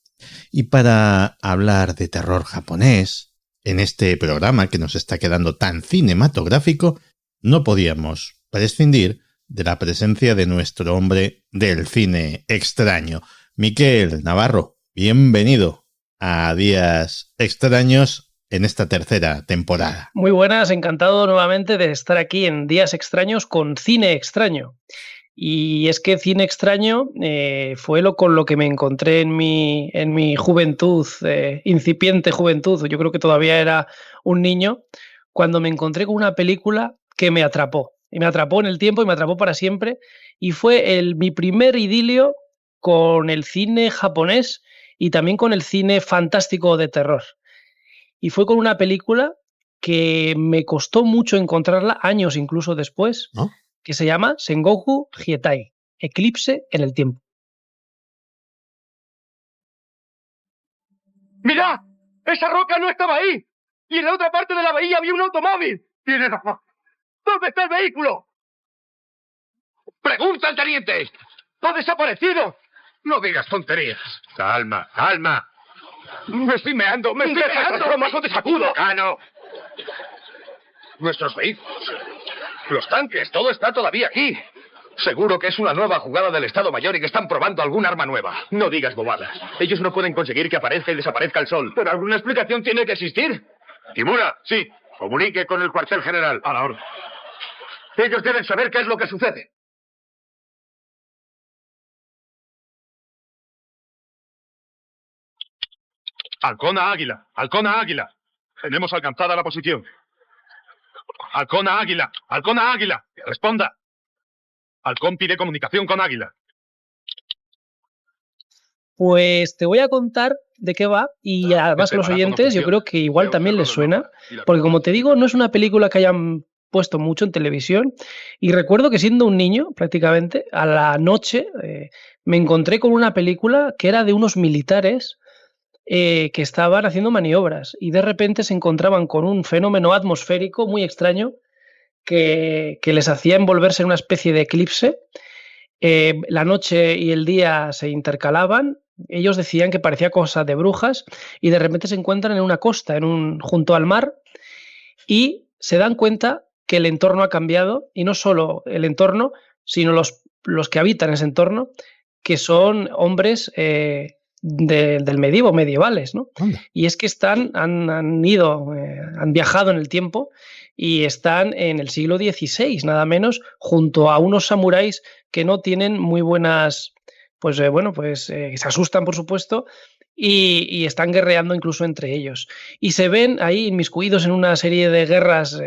Y para hablar de terror japonés, en este programa que nos está quedando tan cinematográfico, no podíamos prescindir de la presencia de nuestro hombre del cine extraño. Miquel Navarro, bienvenido a Días Extraños en esta tercera temporada. Muy buenas, encantado nuevamente de estar aquí en Días Extraños con Cine Extraño. Y es que Cine Extraño fue con lo que me encontré en mi juventud, incipiente juventud. Yo creo que todavía era un niño, cuando me encontré con una película que me atrapó. Y me atrapó en el tiempo y me atrapó para siempre. Y fue mi primer idilio con el cine japonés y también con el cine fantástico de terror. Y fue con una película que me costó mucho encontrarla, años incluso después, ¿no? Que se llama Sengoku Hietai, Eclipse en el tiempo. ¡Mirad! ¡Esa roca no estaba ahí! Y en la otra parte de la bahía había un automóvil. ¡Tiene razón! ¿Dónde está el vehículo? ¡Pregunta al teniente! ¡Ha desaparecido! No digas tonterías. Calma, calma. Me estoy meando, me estoy meando. ¡Bromas, no te sacudo! ¡Cano! Nuestros vehículos, los tanques, todo está todavía aquí. Seguro que es una nueva jugada del Estado Mayor y que están probando algún arma nueva. No digas bobadas. Ellos no pueden conseguir que aparezca y desaparezca el sol. Pero alguna explicación tiene que existir. Kimura, sí. Comunique con el cuartel general. A la orden. Ellos deben saber qué es lo que sucede. Halcona Águila. Halcona Águila. Tenemos alcanzada la posición. Halcona Águila. Halcona Águila. Responda. Halcón pide comunicación con Águila. Pues te voy a contar de qué va y además a los oyentes yo creo que igual también les suena, porque como te digo, no es una película que hayan puesto mucho en televisión y recuerdo que siendo un niño prácticamente a la noche me encontré con una película que era de unos militares que estaban haciendo maniobras y de repente se encontraban con un fenómeno atmosférico muy extraño que les hacía envolverse en una especie de eclipse la noche y el día se intercalaban. Ellos decían que parecía cosa de brujas y de repente se encuentran en una costa, junto al mar, y se dan cuenta que el entorno ha cambiado, y no solo el entorno, sino los que habitan ese entorno, que son hombres del medievo, medievales, ¿no? Y es que han viajado en el tiempo y están en el siglo XVI, nada menos, junto a unos samuráis que no tienen muy buenas, se asustan, por supuesto, y están guerreando incluso entre ellos. Y se ven ahí inmiscuidos en una serie de guerras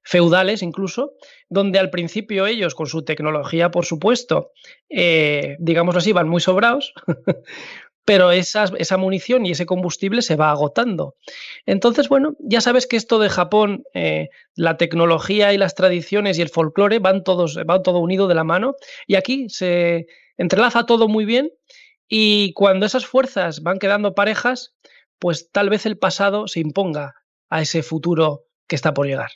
feudales incluso, donde al principio ellos, con su tecnología, por supuesto, digámoslo así, van muy sobrados, pero esa munición y ese combustible se va agotando. Entonces, bueno, ya sabes que esto de Japón, la tecnología y las tradiciones y el folclore van todo unido de la mano, y aquí se entrelaza todo muy bien, y cuando esas fuerzas van quedando parejas, pues tal vez el pasado se imponga a ese futuro que está por llegar.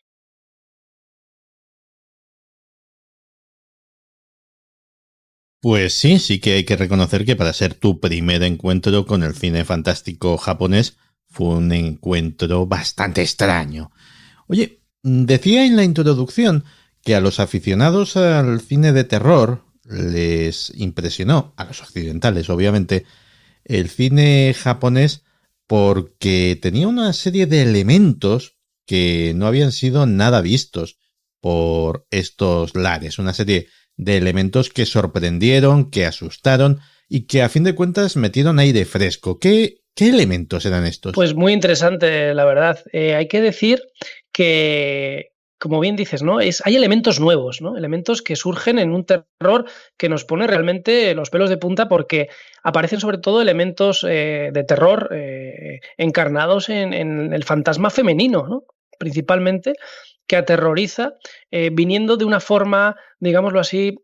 Pues sí que hay que reconocer que para ser tu primer encuentro con el cine fantástico japonés fue un encuentro bastante extraño. Oye, decía en la introducción que a los aficionados al cine de terror les impresionó, a los occidentales obviamente, el cine japonés porque tenía una serie de elementos que no habían sido nada vistos por estos lares, una serie de elementos que sorprendieron, que asustaron y que a fin de cuentas metieron aire fresco. ¿Qué elementos eran estos? Pues muy interesante, la verdad. Hay que decir que, como bien dices, ¿no? Hay elementos nuevos, ¿no? Elementos que surgen en un terror que nos pone realmente los pelos de punta, porque aparecen sobre todo elementos de terror encarnados en el fantasma femenino, ¿no? Principalmente, que aterroriza, viniendo de una forma, digámoslo así,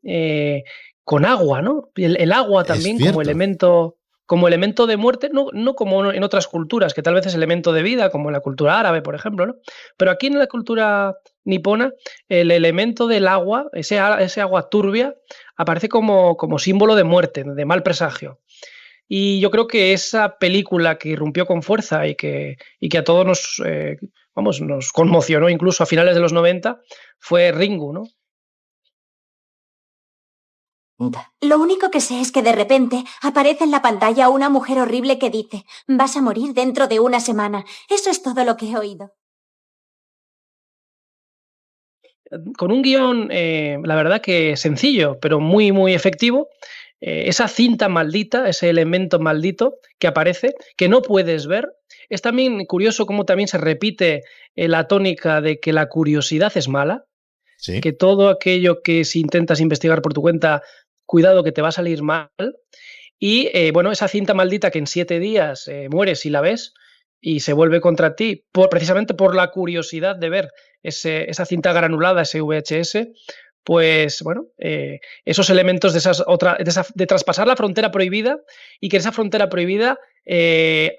con agua, ¿no? El agua también como elemento de muerte, no como en otras culturas, que tal vez es elemento de vida, como en la cultura árabe, por ejemplo, ¿no? Pero aquí en la cultura nipona, el elemento del agua, ese agua turbia, aparece como símbolo de muerte, de mal presagio. Y yo creo que esa película que irrumpió con fuerza y que a todos nos conmocionó incluso a finales de los 90, fue Ringu, ¿no? Lo único que sé es que de repente aparece en la pantalla una mujer horrible que dice: vas a morir dentro de una semana. Eso es todo lo que he oído. Con un guión, la verdad que sencillo, pero muy, muy efectivo. Esa cinta maldita, ese elemento maldito que aparece, que no puedes ver. Es también curioso cómo también se repite la tónica de que la curiosidad es mala, ¿sí? Que todo aquello que si intentas investigar por tu cuenta, cuidado que te va a salir mal. Y esa cinta maldita que en 7 días mueres si la ves y se vuelve contra ti, precisamente por la curiosidad de ver esa cinta granulada, ese VHS. Pues bueno, esos elementos de traspasar la frontera prohibida, y que esa frontera prohibida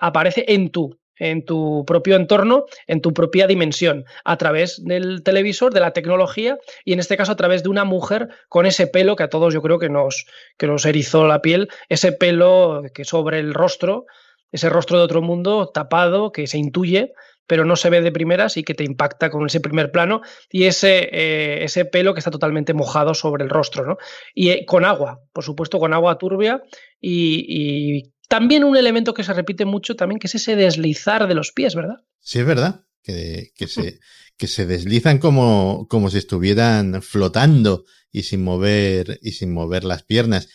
aparece en tu propio entorno, en tu propia dimensión, a través del televisor, de la tecnología, y en este caso a través de una mujer con ese pelo que a todos yo creo que nos erizó la piel, ese pelo que sobre el rostro, ese rostro de otro mundo tapado, que se intuye, pero no se ve de primeras y que te impacta con ese primer plano, y ese pelo que está totalmente mojado sobre el rostro, ¿no? Y con agua, por supuesto, con agua turbia, y también un elemento que se repite mucho también, que es ese deslizar de los pies, ¿verdad? Sí, es verdad, que se deslizan como si estuvieran flotando y sin mover las piernas.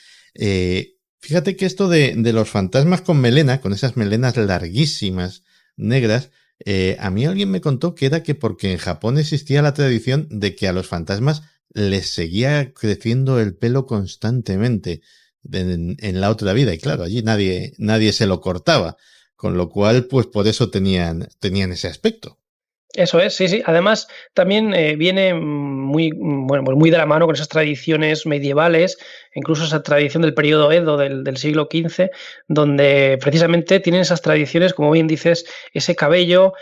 Fíjate que esto de los fantasmas con melena, con esas melenas larguísimas, negras, a mí alguien me contó que era que porque en Japón existía la tradición de que a los fantasmas les seguía creciendo el pelo constantemente en la otra vida, y claro, allí nadie se lo cortaba, con lo cual pues por eso tenían ese aspecto. Eso es, sí. Además, también viene muy de la mano con esas tradiciones medievales, incluso esa tradición del periodo Edo del siglo XV, donde precisamente tienen esas tradiciones, como bien dices, ese cabello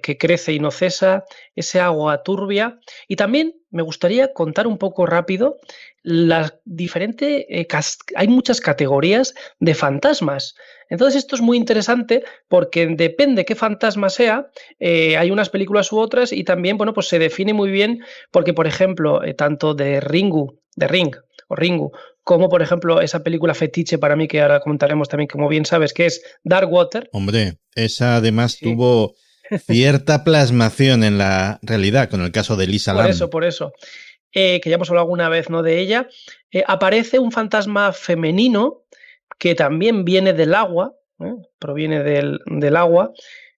que crece y no cesa, ese agua turbia. Y también me gustaría contar un poco rápido las diferentes... hay muchas categorías de fantasmas. Entonces esto es muy interesante porque depende qué fantasma sea, hay unas películas u otras y también, bueno, pues se define muy bien porque, por ejemplo, tanto de Ring, o Ringu, como por ejemplo esa película fetiche para mí que ahora comentaremos también, como bien sabes, que es Dark Water. Hombre, esa además tuvo cierta plasmación en la realidad con el caso de Lisa Lam. Por eso. Que ya hemos hablado alguna vez, ¿no?, de ella. Aparece un fantasma femenino que también viene del agua, proviene del agua,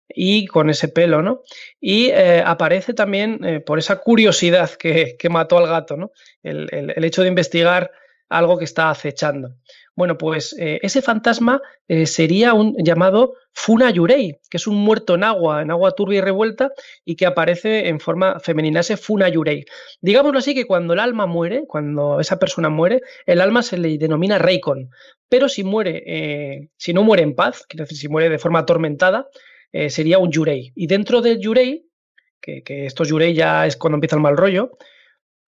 y con ese pelo, ¿no? Y aparece también por esa curiosidad que mató al gato, ¿no? El hecho de investigar algo que está acechando. Bueno, pues ese fantasma sería un llamado Funa Yurei, que es un muerto en agua turbia y revuelta, y que aparece en forma femenina, ese Funa Yurei. Digámoslo así, que cuando el alma muere, cuando esa persona muere, el alma se le denomina Reikon, pero si no muere en paz, quiere decir, si muere de forma atormentada, sería un Yurei. Y dentro del Yurei, que estos Yurei ya es cuando empieza el mal rollo,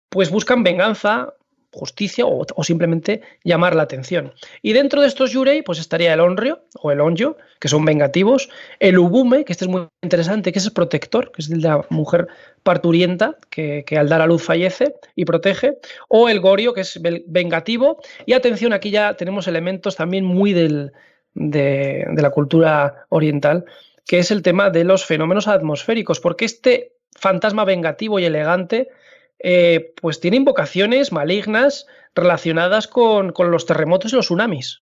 pues buscan venganza, justicia o simplemente llamar la atención. Y dentro de estos Yurei pues estaría el Onryo o el Onjo, que son vengativos, el Ubume, que este es muy interesante, que es el protector, que es el de la mujer parturienta que al dar a luz fallece y protege, o el Goryo, que es vengativo. Y atención, aquí ya tenemos elementos también muy de la cultura oriental, que es el tema de los fenómenos atmosféricos, porque este fantasma vengativo y elegante pues tiene invocaciones malignas relacionadas con los terremotos y los tsunamis.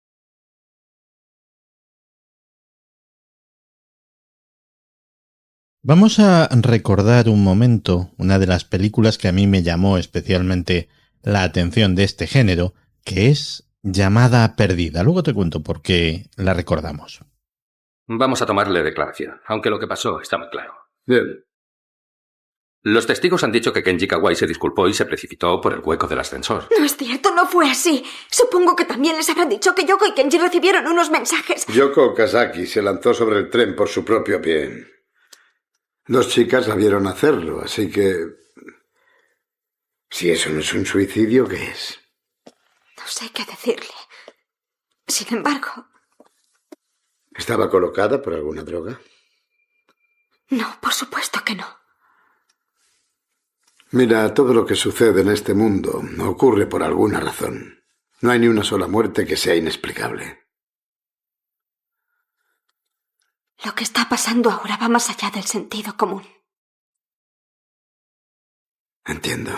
Vamos a recordar un momento una de las películas que a mí me llamó especialmente la atención de este género, que es Llamada Perdida. Luego te cuento por qué la recordamos. Vamos a tomarle declaración, aunque lo que pasó está muy claro. Bien. Los testigos han dicho que Kenji Kawai se disculpó y se precipitó por el hueco del ascensor. No es cierto, no fue así. Supongo que también les habrán dicho que Yoko y Kenji recibieron unos mensajes. Yoko Okazaki se lanzó sobre el tren por su propio pie. Dos chicas la vieron hacerlo, así que... Si eso no es un suicidio, ¿qué es? No sé qué decirle. Sin embargo... ¿Estaba colocada por alguna droga? No, por supuesto que no. Mira, todo lo que sucede en este mundo ocurre por alguna razón. No hay ni una sola muerte que sea inexplicable. Lo que está pasando ahora va más allá del sentido común. Entiendo.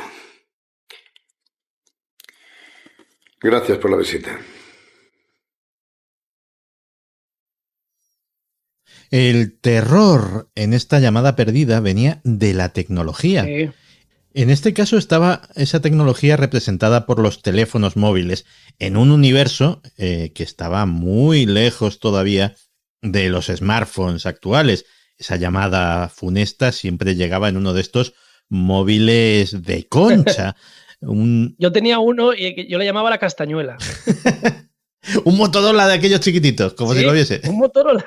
Gracias por la visita. El terror en esta llamada perdida venía de la tecnología. Sí. En este caso estaba esa tecnología representada por los teléfonos móviles en un universo que estaba muy lejos todavía de los smartphones actuales. Esa llamada funesta siempre llegaba en uno de estos móviles de concha. Yo tenía uno y yo le llamaba la castañuela. Un Motorola de aquellos chiquititos, como ¿Sí? si lo viese. Un Motorola,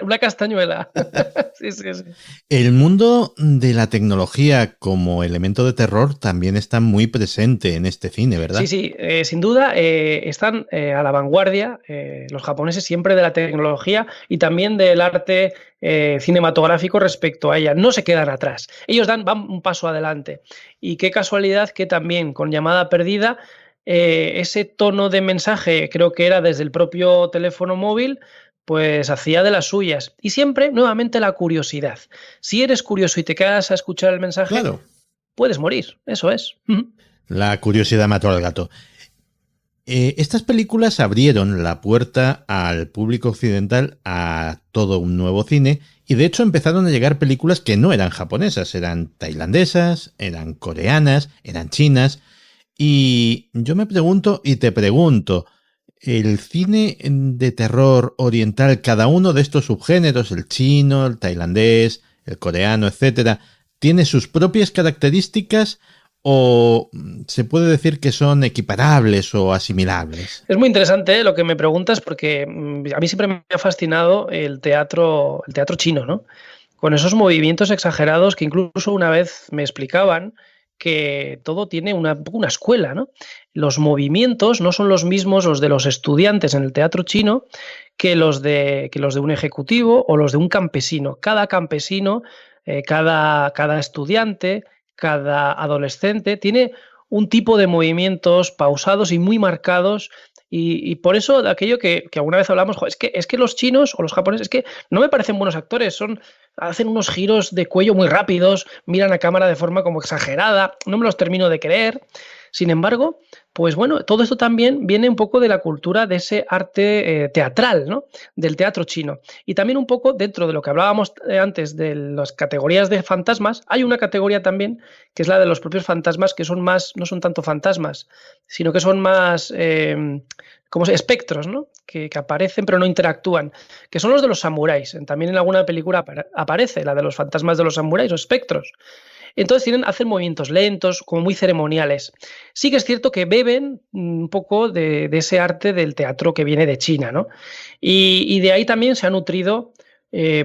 una castañuela. Sí. El mundo de la tecnología como elemento de terror también está muy presente en este cine, ¿verdad? Sí, sin duda están a la vanguardia los japoneses siempre de la tecnología y también del arte cinematográfico respecto a ella. No se quedan atrás. Ellos van un paso adelante. Y qué casualidad que también con Llamada Perdida ese tono de mensaje, creo que era desde el propio teléfono móvil, pues hacía de las suyas. Y siempre, nuevamente, la curiosidad. Si eres curioso y te quedas a escuchar el mensaje, claro, puedes morir. Eso es. La curiosidad mató al gato. Estas películas abrieron la puerta al público occidental a todo un nuevo cine y de hecho empezaron a llegar películas que no eran japonesas, eran tailandesas, eran coreanas, eran chinas. Y yo me pregunto y te pregunto, ¿el cine de terror oriental, cada uno de estos subgéneros, el chino, el tailandés, el coreano, etcétera, tiene sus propias características o se puede decir que son equiparables o asimilables? Es muy interesante lo que me preguntas porque a mí siempre me ha fascinado el teatro chino, ¿no? Con esos movimientos exagerados que incluso una vez me explicaban que todo tiene una escuela, ¿no? Los movimientos no son los mismos los de los estudiantes en el teatro chino que los de un ejecutivo o los de un campesino. Cada campesino, cada estudiante, cada adolescente tiene un tipo de movimientos pausados y muy marcados. Y por eso de aquello que alguna vez hablamos, es que los chinos o los japoneses es que no me parecen buenos actores, hacen unos giros de cuello muy rápidos, miran a cámara de forma como exagerada, no me los termino de creer. Sin embargo, pues bueno, todo esto también viene un poco de la cultura de ese arte teatral, ¿no? Del teatro chino. Y también un poco dentro de lo que hablábamos antes de las categorías de fantasmas, hay una categoría también que es la de los propios fantasmas, que son más, no son tanto fantasmas, sino que son más como espectros, ¿no? Que aparecen pero no interactúan, que son los de los samuráis. También en alguna película aparece la de los fantasmas de los samuráis o espectros. Entonces hacen movimientos lentos, como muy ceremoniales. Sí que es cierto que beben un poco de ese arte del teatro que viene de China, ¿no? Y de ahí también se ha nutrido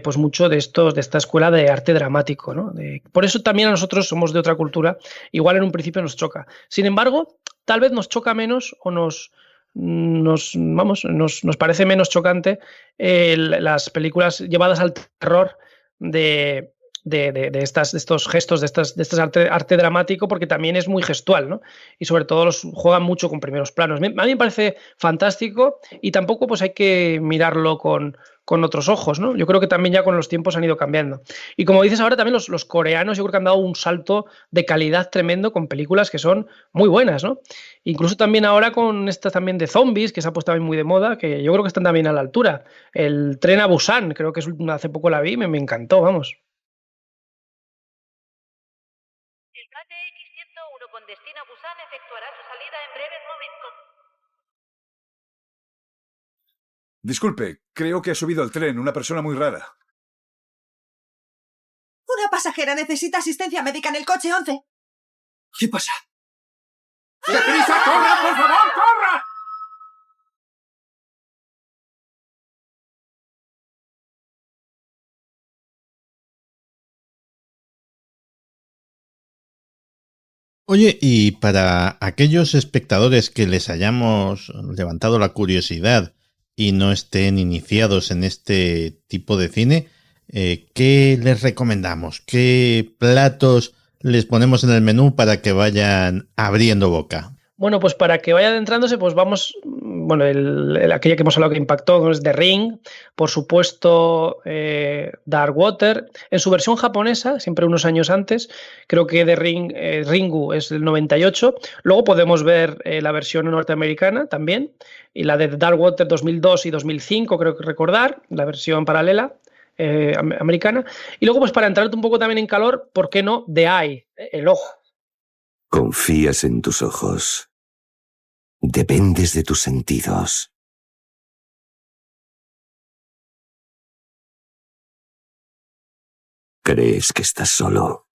pues mucho de esta escuela de arte dramático, ¿no? Por eso también a nosotros somos de otra cultura, igual en un principio nos choca. Sin embargo, tal vez nos choca menos o nos parece menos chocante las películas llevadas al terror de estos gestos, de este arte dramático, porque también es muy gestual, ¿no? Y sobre todo juegan mucho con primeros planos. A mí me parece fantástico y tampoco pues hay que mirarlo con otros ojos, ¿no? Yo creo que también ya con los tiempos han ido cambiando. Y como dices ahora, también los coreanos yo creo que han dado un salto de calidad tremendo con películas que son muy buenas, ¿no? Incluso también ahora con estas también de zombies, que se ha puesto también muy de moda, que yo creo que están también a la altura. El Tren a Busan, creo que hace poco la vi, me encantó, vamos. El KTX-101 con destino a Busan efectuará su salida en breves momentos. Disculpe, creo que ha subido al tren una persona muy rara. Una pasajera necesita asistencia médica en el coche 11. ¿Qué pasa? ¡Deprisa, corra, por favor, corra! Oye, y para aquellos espectadores que les hayamos levantado la curiosidad y no estén iniciados en este tipo de cine, ¿qué les recomendamos? ¿Qué platos les ponemos en el menú para que vayan abriendo boca? Bueno, pues para que vaya adentrándose, pues vamos, bueno, aquella que hemos hablado que impactó es The Ring, por supuesto Dark Water, en su versión japonesa, siempre unos años antes, creo que The Ring, Ringu es del 98, luego podemos ver la versión norteamericana también, y la de Dark Water 2002 y 2005, creo que recordar, la versión paralela americana, y luego pues para entrarte un poco también en calor, ¿por qué no? The Eye, el ojo. Confías en tus ojos. Dependes de tus sentidos. Crees que estás solo.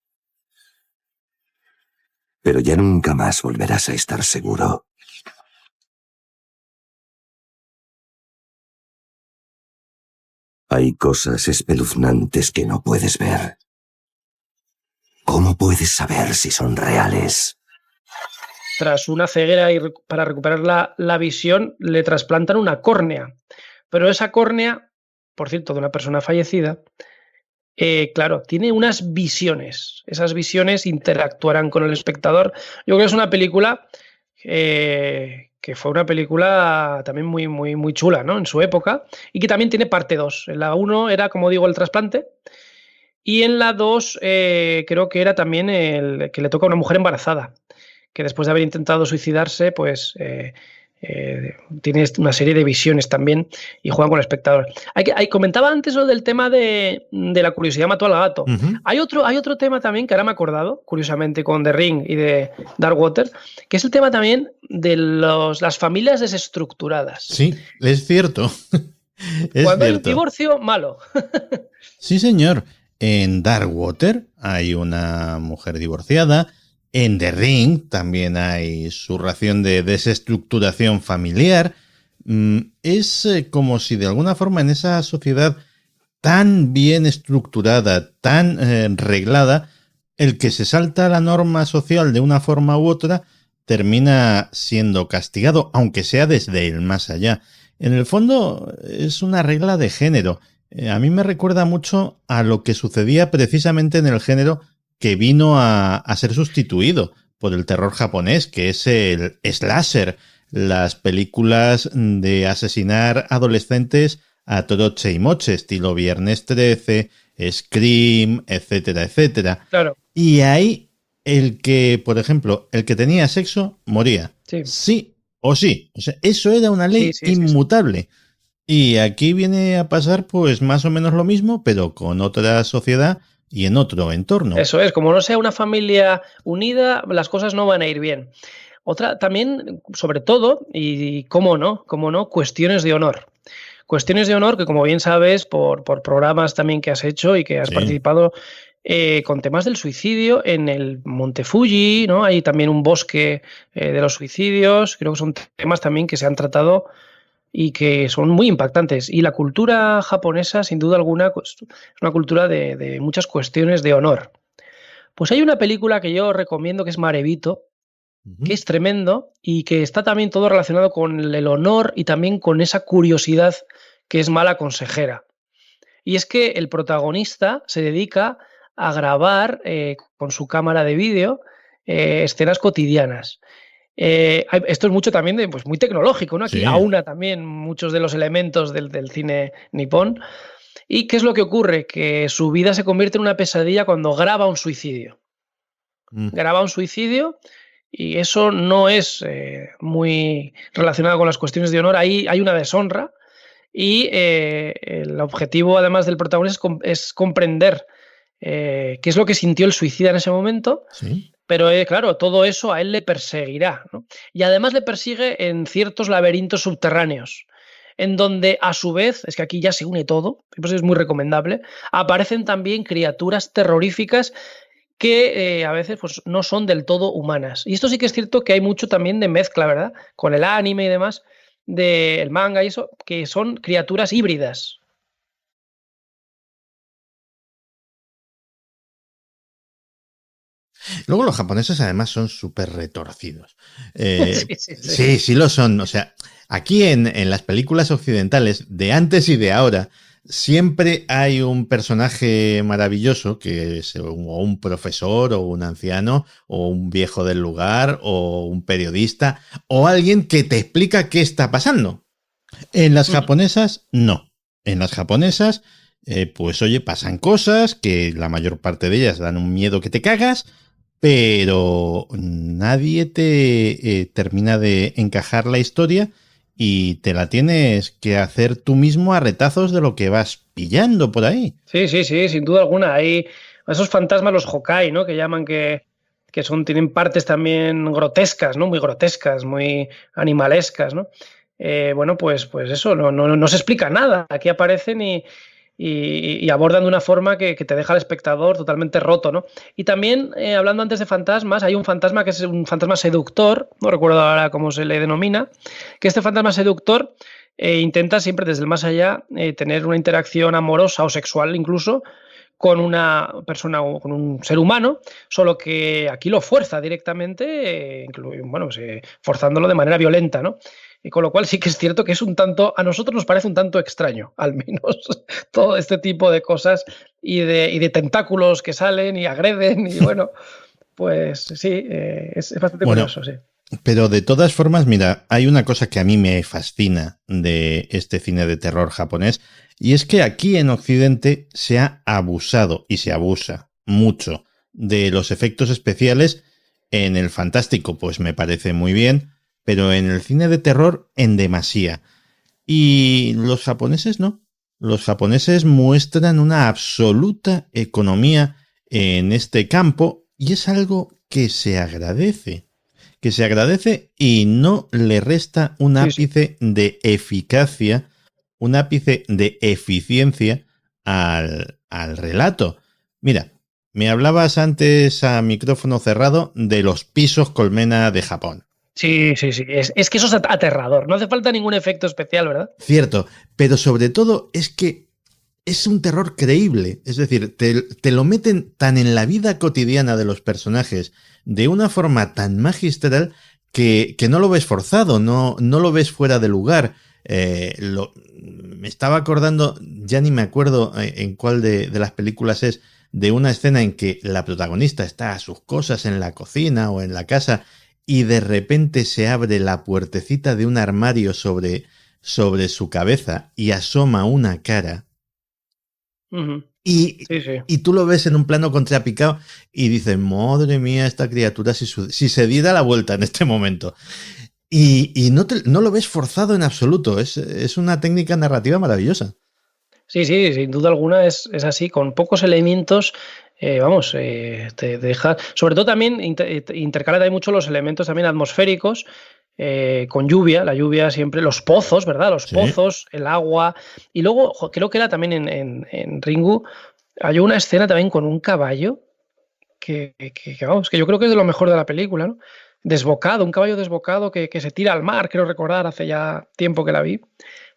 Pero ya nunca más volverás a estar seguro. Hay cosas espeluznantes que no puedes ver. ¿Cómo puedes saber si son reales? Tras una ceguera y para recuperar la visión le trasplantan una córnea. Pero esa córnea, por cierto, de una persona fallecida, claro, tiene unas visiones. Esas visiones interactuarán con el espectador. Yo creo que es una película que fue una película también muy, muy, muy chula, ¿no? En su época, y que también tiene parte 2. En la 1 era, como digo, el trasplante, y en la 2 creo que era también el que le toca a una mujer embarazada, que después de haber intentado suicidarse, pues tiene una serie de visiones también y juegan con el espectador. Comentaba antes lo del tema de la curiosidad mató al gato. Uh-huh. Hay otro tema también que ahora me he acordado, curiosamente, con The Ring y de Dark Water, que es el tema también de las familias desestructuradas. Sí, es cierto. Cuando hay un divorcio, malo. Sí, señor. En Dark Water hay una mujer divorciada. En The Ring también hay su ración de desestructuración familiar. Es como si de alguna forma en esa sociedad tan bien estructurada, tan reglada, el que se salta la norma social de una forma u otra termina siendo castigado, aunque sea desde el más allá. En el fondo es una regla de género. A mí me recuerda mucho a lo que sucedía precisamente en el género que vino a ser sustituido por el terror japonés, que es el slasher, las películas de asesinar adolescentes a troche y moche, estilo Viernes 13, Scream, etcétera, etcétera. Claro. Y ahí el que, por ejemplo, el que tenía sexo moría. Sí o sí. O sea, eso era una ley inmutable. Y aquí viene a pasar pues más o menos lo mismo, pero con otra sociedad y en otro entorno. Eso es, como no sea una familia unida, las cosas no van a ir bien. Otra, también, sobre todo, y cómo no, cuestiones de honor. Cuestiones de honor que, como bien sabes, por programas también que has hecho y que has participado con temas del suicidio en el Monte Fuji, ¿no? Hay también un bosque de los suicidios. Creo que son temas también que se han tratado y que son muy impactantes. Y la cultura japonesa, sin duda alguna, pues, es una cultura de muchas cuestiones de honor. Pues hay una película que yo recomiendo que es Marebito, que es tremendo y que está también todo relacionado con el honor y también con esa curiosidad que es mala consejera. Y es que el protagonista se dedica a grabar con su cámara de vídeo escenas cotidianas. Esto es mucho también de, pues, muy tecnológico, ¿no? Aquí aúna también muchos de los elementos del cine nipón. ¿Y qué es lo que ocurre? Que su vida se convierte en una pesadilla cuando graba un suicidio. Graba un suicidio y eso no es muy relacionado con las cuestiones de honor. Ahí hay una deshonra y el objetivo, además del protagonista, es comprender qué es lo que sintió el suicida en ese momento. Pero claro, todo eso a él le perseguirá, ¿no? Y además le persigue en ciertos laberintos subterráneos, en donde a su vez, es que aquí ya se une todo, por eso es muy recomendable, aparecen también criaturas terroríficas que a veces pues, no son del todo humanas. Y esto sí que es cierto que hay mucho también de mezcla, ¿verdad? Con el anime y demás, del manga y eso, que son criaturas híbridas. Luego los japoneses además son súper retorcidos. Sí lo son. O sea, aquí en las películas occidentales, de antes y de ahora, siempre hay un personaje maravilloso que es o un profesor o un anciano o un viejo del lugar o un periodista o alguien que te explica qué está pasando. En las japonesas, no. En las japonesas, pues oye, pasan cosas que la mayor parte de ellas dan un miedo que te cagas, pero nadie te termina de encajar la historia y te la tienes que hacer tú mismo a retazos de lo que vas pillando por ahí. Sí, sin duda alguna. Hay esos fantasmas, los yokai, ¿no? Que llaman que tienen partes también grotescas, ¿no? Muy grotescas, muy animalescas, ¿no? Bueno, pues eso, no se explica nada. Aquí aparecen y abordan de una forma que te deja al espectador totalmente roto, ¿no? Y también, hablando antes de fantasmas, hay un fantasma que es un fantasma seductor, no recuerdo ahora cómo se le denomina, que este fantasma seductor intenta siempre desde el más allá tener una interacción amorosa o sexual incluso con una persona o con un ser humano, solo que aquí lo fuerza directamente, forzándolo de manera violenta, ¿no? Y con lo cual sí que es cierto que es un tanto, a nosotros nos parece un tanto extraño, al menos, todo este tipo de cosas y de tentáculos que salen y agreden y bueno, pues sí, es bastante curioso, sí. Pero de todas formas, mira, hay una cosa que a mí me fascina de este cine de terror japonés y es que aquí en Occidente se ha abusado y se abusa mucho de los efectos especiales. En el fantástico, pues me parece muy bien, pero en el cine de terror en demasía. Y los japoneses no. Los japoneses muestran una absoluta economía en este campo y es algo que se agradece. Que se agradece y no le resta un ápice de eficacia, un ápice de eficiencia al relato. Mira, me hablabas antes a micrófono cerrado de los pisos colmena de Japón. Sí. Es que eso es aterrador. No hace falta ningún efecto especial, ¿verdad? Cierto, pero sobre todo es que es un terror creíble. Es decir, te lo meten tan en la vida cotidiana de los personajes de una forma tan magistral que no lo ves forzado, no lo ves fuera de lugar. Me estaba acordando, ya ni me acuerdo en cuál de las películas es, de una escena en que la protagonista está a sus cosas en la cocina o en la casa y de repente se abre la puertecita de un armario sobre su cabeza y asoma una cara. Uh-huh. Y tú lo ves en un plano contrapicado y dices, madre mía, esta criatura si se diera la vuelta en este momento. Y no lo ves forzado en absoluto. Es una técnica narrativa maravillosa. Sí, sin duda alguna es así, con pocos elementos, te deja... Sobre todo también intercala también mucho los elementos también atmosféricos, con lluvia, la lluvia siempre, los pozos, ¿verdad? Los pozos, el agua. Y luego, creo que era también en Ringu, hay una escena también con un caballo que yo creo que es de lo mejor de la película, ¿no? Desbocado, un caballo desbocado que se tira al mar, creo recordar, hace ya tiempo que la vi.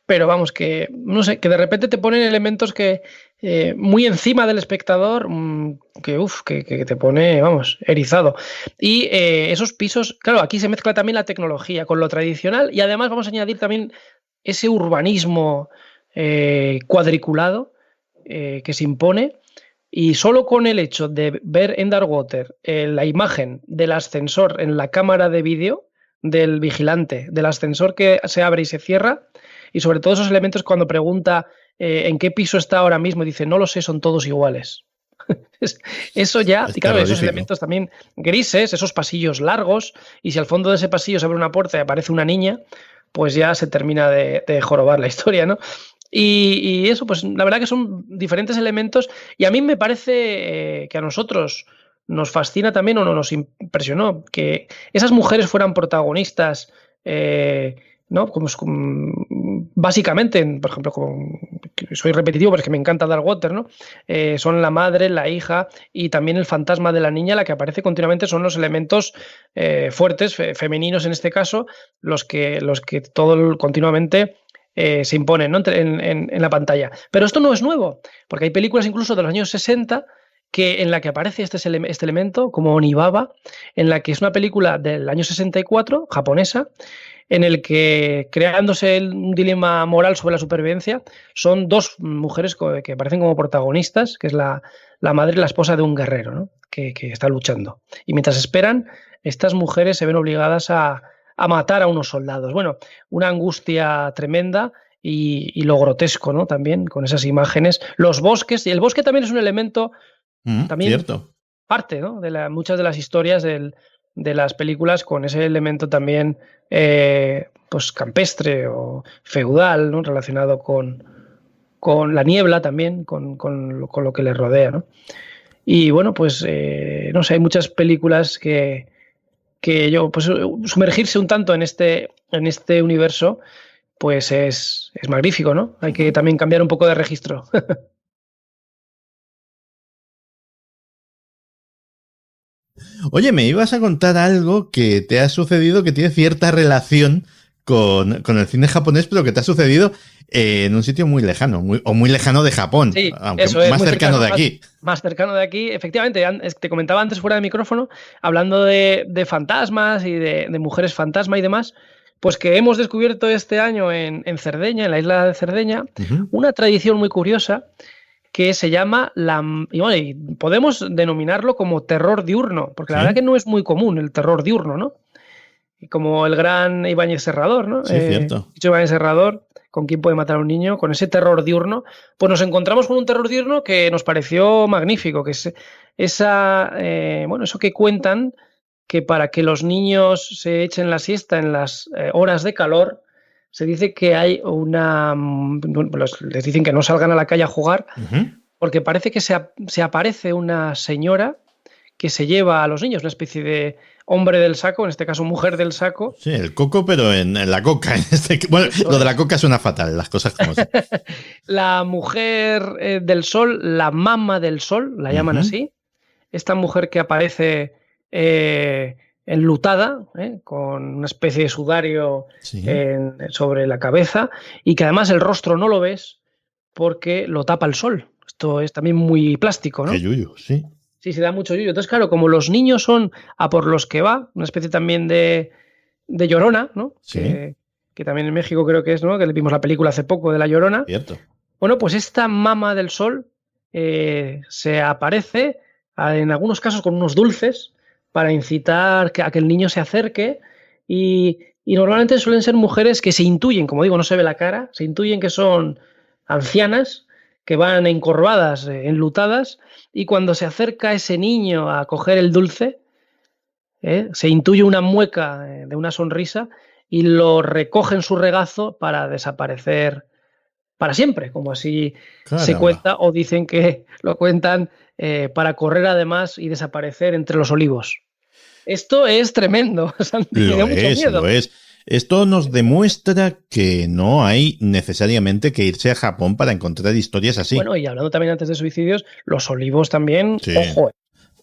Pero vamos, que no sé, que de repente te ponen elementos que muy encima del espectador, que te pone, erizado. Y esos pisos, claro, aquí se mezcla también la tecnología con lo tradicional y además vamos a añadir también ese urbanismo cuadriculado que se impone. Y solo con el hecho de ver en Darkwater la imagen del ascensor en la cámara de vídeo del vigilante, del ascensor que se abre y se cierra, y sobre todo esos elementos cuando pregunta en qué piso está ahora mismo, dice, no lo sé, son todos iguales. Eso ya, y claro, esos elementos también grises, esos pasillos largos, y si al fondo de ese pasillo se abre una puerta y aparece una niña, pues ya se termina de jorobar la historia, ¿no? Y eso, pues la verdad que son diferentes elementos, y a mí me parece que a nosotros nos fascina también, o nos impresionó, que esas mujeres fueran protagonistas, ¿no? Básicamente, por ejemplo, soy repetitivo, pero es que me encanta Darkwater, ¿no? Son la madre, la hija y también el fantasma de la niña, la que aparece continuamente, son los elementos fuertes, femeninos en este caso, los que continuamente se imponen, ¿no? en la pantalla. Pero esto no es nuevo, porque hay películas incluso de los años 60 en la que aparece este elemento, como Onibaba, en la que es una película del año 64, japonesa, en el que, creándose un dilema moral sobre la supervivencia, son dos mujeres que aparecen como protagonistas, que es la madre y la esposa de un guerrero, ¿no? que está luchando. Y mientras esperan, estas mujeres se ven obligadas a matar a unos soldados. Bueno, una angustia tremenda y lo grotesco, ¿no? También con esas imágenes. Los bosques, y el bosque también es un elemento también cierto. Parte, ¿no? De muchas de las historias de las películas, con ese elemento también pues campestre o feudal, ¿no? Relacionado con la niebla también, con lo que le rodea, ¿no? Y bueno, pues no sé, hay muchas películas que yo, pues sumergirse un tanto en este universo, pues es magnífico, ¿no? Hay que también cambiar un poco de registro. Oye, me ibas a contar algo que te ha sucedido que tiene cierta relación con el cine japonés, pero que te ha sucedido en un sitio muy lejano, muy lejano de Japón, sí, aunque eso es, más cercano de aquí. Más cercano de aquí, efectivamente. Te comentaba antes fuera de micrófono, hablando de fantasmas y de mujeres fantasma y demás, pues que hemos descubierto este año en Cerdeña, en la isla de Cerdeña, una tradición muy curiosa que se llama y podemos denominarlo como terror diurno, porque la verdad que no es muy común el terror diurno, ¿no? Como el gran Ibáñez Serrador, ¿no? Sí, cierto. Ibáñez Serrador, ¿con quién puede matar a un niño? Con ese terror diurno, pues nos encontramos con un terror diurno que nos pareció magnífico, que es eso que cuentan, que para que los niños se echen la siesta en las horas de calor, se dice que hay les dicen que no salgan a la calle a jugar, porque parece que se aparece una señora que se lleva a los niños, una especie de hombre del saco, en este caso mujer del saco. Sí, el coco, pero en la coca. Bueno, lo de la coca suena fatal, las cosas como son. La mujer del sol, la mama del sol, la llaman así. Esta mujer que aparece enlutada, con una especie de sudario sobre la cabeza, y que además el rostro no lo ves porque lo tapa el sol. Esto es también muy plástico, ¿no? Qué yuyu, sí. Sí, se da mucho yuyu. Entonces, claro, como los niños son a por los que va, una especie también de Llorona, ¿no? Sí. Que también en México creo que es, ¿no? Que le vimos la película hace poco de La Llorona. Cierto. Bueno, pues esta mama del sol se aparece en algunos casos con unos dulces para incitar a que el niño se acerque y normalmente suelen ser mujeres que se intuyen, como digo, no se ve la cara, se intuyen que son ancianas, que van encorvadas, enlutadas, y cuando se acerca ese niño a coger el dulce, se intuye una mueca de una sonrisa y lo recoge en su regazo para desaparecer para siempre, como así se cuenta, o dicen que lo cuentan para correr además y desaparecer entre los olivos. Esto es tremendo, Santi, me da mucho miedo. Lo es. Esto nos demuestra que no hay necesariamente que irse a Japón para encontrar historias así. Bueno, y hablando también antes de suicidios, los olivos también, Sí. ojo.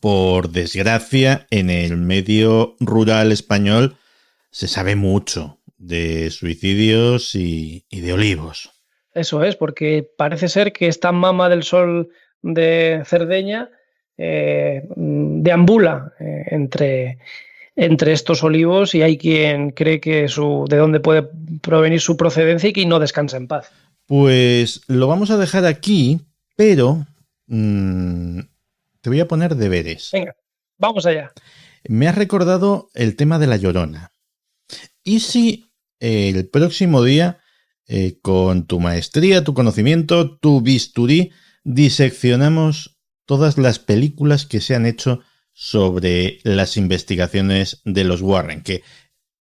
Por desgracia, en el medio rural español se sabe mucho de suicidios y de olivos. Eso es, porque parece ser que esta mama del sol de Cerdeña deambula entre estos olivos y hay quien cree que de dónde puede provenir su procedencia y que no descansa en paz. Pues lo vamos a dejar aquí, pero te voy a poner deberes. Venga, vamos allá. Me has recordado el tema de La Llorona. ¿Y si el próximo día, con tu maestría, tu conocimiento, tu bisturí, diseccionamos todas las películas que se han hecho sobre las investigaciones de los Warren, que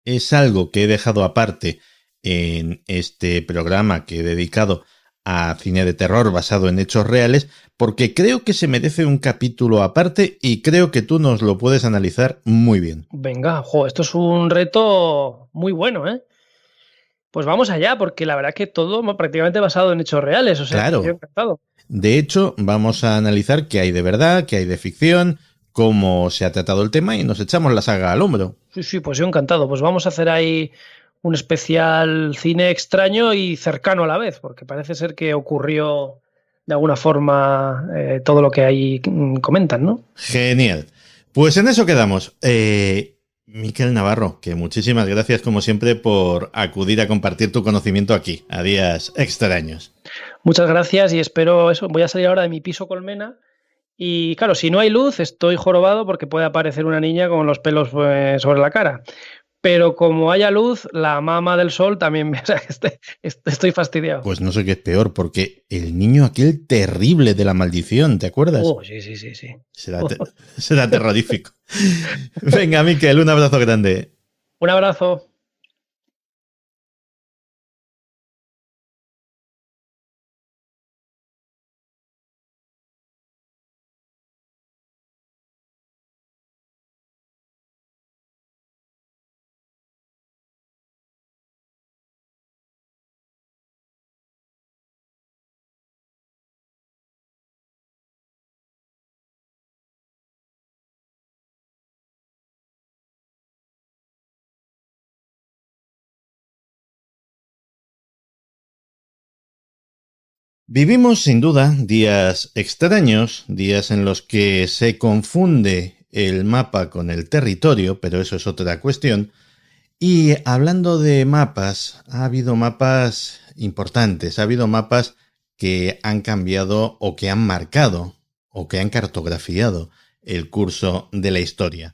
es algo que he dejado aparte en este programa que he dedicado a cine de terror basado en hechos reales, porque creo que se merece un capítulo aparte y creo que tú nos lo puedes analizar muy bien. Venga, esto es un reto muy bueno, ¿eh? Pues vamos allá, porque la verdad que todo prácticamente basado en hechos reales, o sea, claro. Yo encantado. De hecho, vamos a analizar qué hay de verdad, qué hay de ficción, cómo se ha tratado el tema y nos echamos la saga al hombro. Sí, pues yo encantado. Pues vamos a hacer ahí un especial cine extraño y cercano a la vez, porque parece ser que ocurrió de alguna forma todo lo que ahí comentan, ¿no? Genial. Pues en eso quedamos. Miquel Navarro, que muchísimas gracias como siempre por acudir a compartir tu conocimiento aquí, a Días Extraños. Muchas gracias y espero eso. Voy a salir ahora de mi piso colmena y claro, si no hay luz estoy jorobado porque puede aparecer una niña con los pelos sobre la cara. Pero como haya luz, la mama del sol también, o sea, estoy fastidiado. Pues no sé qué es peor, porque el niño aquel terrible de la maldición, ¿te acuerdas? Sí. Será terrorífico. Venga, Miquel, un abrazo grande. Un abrazo. Vivimos sin duda días extraños, días en los que se confunde el mapa con el territorio, pero eso es otra cuestión. Y hablando de mapas, ha habido mapas importantes, ha habido mapas que han cambiado o que han marcado o que han cartografiado el curso de la historia.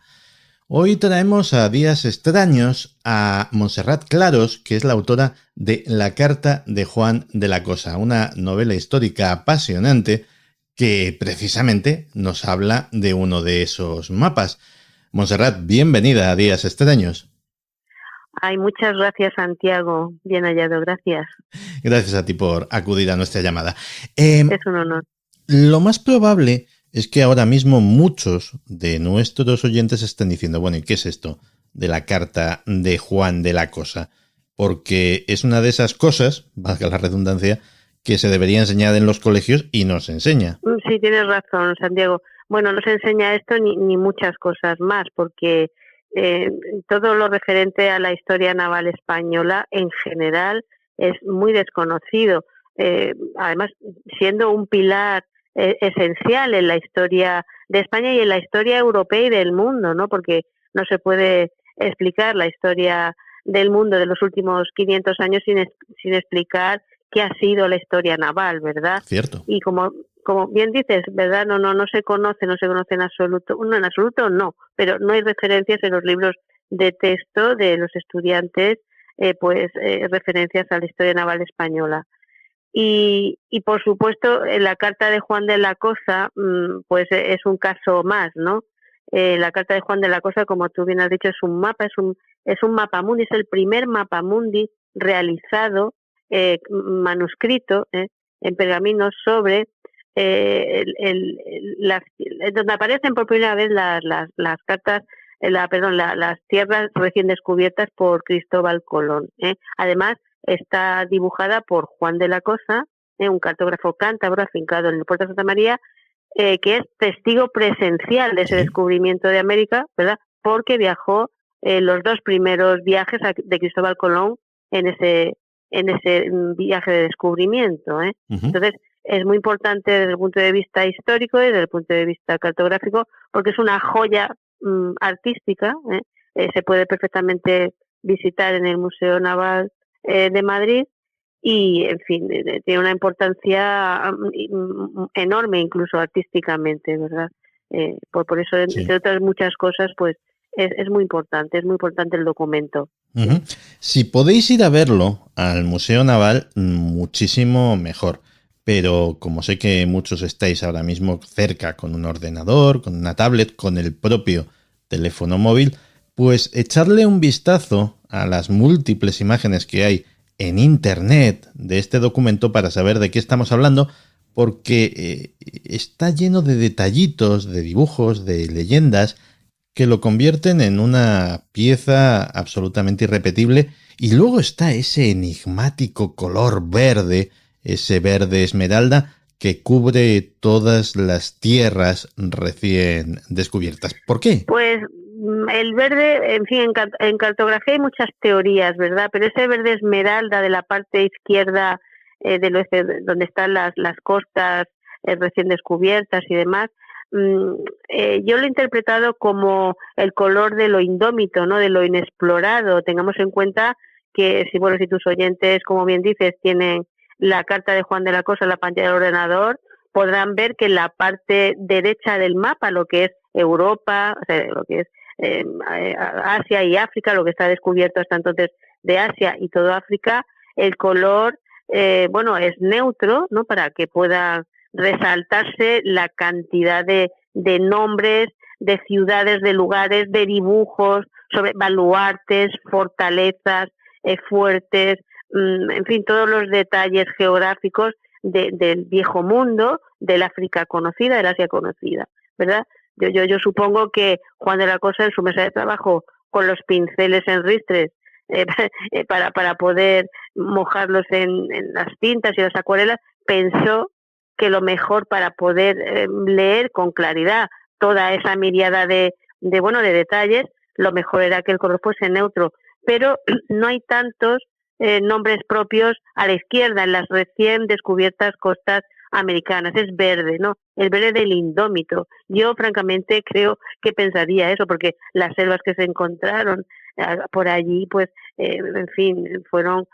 Hoy traemos a Días Extraños a Montserrat Claros, que es la autora de La carta de Juan de la Cosa, una novela histórica apasionante que precisamente nos habla de uno de esos mapas. Montserrat, bienvenida a Días Extraños. Ay, muchas gracias, Santiago. Bien hallado, gracias. Gracias a ti por acudir a nuestra llamada. Es un honor. Lo más probable es que ahora mismo muchos de nuestros oyentes estén diciendo, bueno, ¿y qué es esto de la carta de Juan de la Cosa? Porque es una de esas cosas, valga la redundancia, que se debería enseñar en los colegios y no se enseña. Sí, tienes razón, Santiago. Bueno, no se enseña esto ni muchas cosas más, porque todo lo referente a la historia naval española en general es muy desconocido. además siendo un pilar esencial en la historia de España y en la historia europea y del mundo, ¿no? Porque no se puede explicar la historia del mundo de los últimos 500 años sin explicar qué ha sido la historia naval, ¿verdad? Cierto. Y como bien dices, ¿verdad? No se conoce en absoluto, no, pero no hay referencias en los libros de texto de los estudiantes, referencias a la historia naval española. Y por supuesto, la carta de Juan de la Cosa, pues es un caso más, ¿no? La carta de Juan de la Cosa, como tú bien has dicho, es un mapa, es un mapamundi, es el primer mapamundi realizado, manuscrito, en pergaminos sobre donde aparecen por primera vez las cartas, las tierras recién descubiertas por Cristóbal Colón. Además, está dibujada por Juan de la Cosa, un cartógrafo cántabro afincado en el puerto de Santa María, que es testigo presencial de ese descubrimiento de América, ¿verdad? Porque viajó los 2 primeros viajes de Cristóbal Colón en ese viaje de descubrimiento. Entonces, es muy importante desde el punto de vista histórico y desde el punto de vista cartográfico, porque es una joya artística. Se puede perfectamente visitar en el Museo Naval de Madrid y, en fin, tiene una importancia enorme, incluso artísticamente, ¿verdad? Por eso, entre otras muchas cosas, pues es muy importante el documento. Uh-huh. Si podéis ir a verlo al Museo Naval, muchísimo mejor. Pero como sé que muchos estáis ahora mismo cerca con un ordenador, con una tablet, con el propio teléfono móvil, pues echarle un vistazo a las múltiples imágenes que hay en Internet de este documento para saber de qué estamos hablando, porque está lleno de detallitos, de dibujos, de leyendas que lo convierten en una pieza absolutamente irrepetible. Y luego está ese enigmático color verde, ese verde esmeralda que cubre todas las tierras recién descubiertas. ¿Por qué? Pues el verde, en fin, en cartografía hay muchas teorías, ¿verdad? Pero ese verde esmeralda de la parte izquierda del oeste, donde están las costas recién descubiertas y demás, yo lo he interpretado como el color de lo indómito, ¿no? De lo inexplorado. Tengamos en cuenta que si tus oyentes, como bien dices, tienen la carta de Juan de la Cosa en la pantalla del ordenador, podrán ver que en la parte derecha del mapa, lo que es Europa, o sea, lo que es Asia y África, lo que está descubierto hasta entonces de Asia y todo África, el color, es neutro, ¿no? Para que pueda resaltarse la cantidad de nombres, de ciudades, de lugares, de dibujos sobre baluartes, fortalezas, fuertes, en fin, todos los detalles geográficos del viejo mundo, del África conocida, del Asia conocida, ¿verdad? Yo supongo que Juan de la Cosa, en su mesa de trabajo, con los pinceles en ristres, para poder mojarlos en las tintas y las acuarelas, pensó que lo mejor para poder leer con claridad toda esa miríada de detalles, lo mejor era que el color fuese neutro. Pero no hay tantos nombres propios a la izquierda en las recién descubiertas costas americanas. Es verde, ¿no? El verde del indómito. Yo, francamente, creo que pensaría eso, porque las selvas que se encontraron por allí, pues, en fin, fueron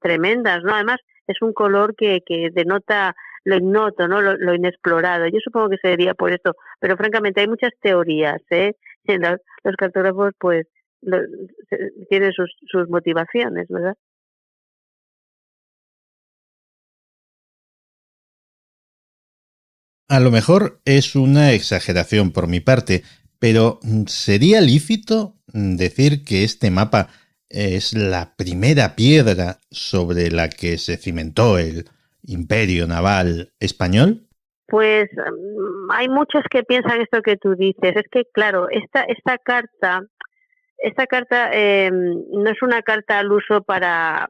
tremendas, ¿no? Además, es un color que denota lo ignoto, ¿no? Lo inexplorado. Yo supongo que sería por esto, pero francamente hay muchas teorías, los cartógrafos, pues, tienen sus motivaciones, ¿verdad? A lo mejor es una exageración por mi parte, pero ¿sería lícito decir que este mapa es la primera piedra sobre la que se cimentó el imperio naval español? Pues hay muchos que piensan esto que tú dices. Es que, claro, esta carta no es una carta al uso para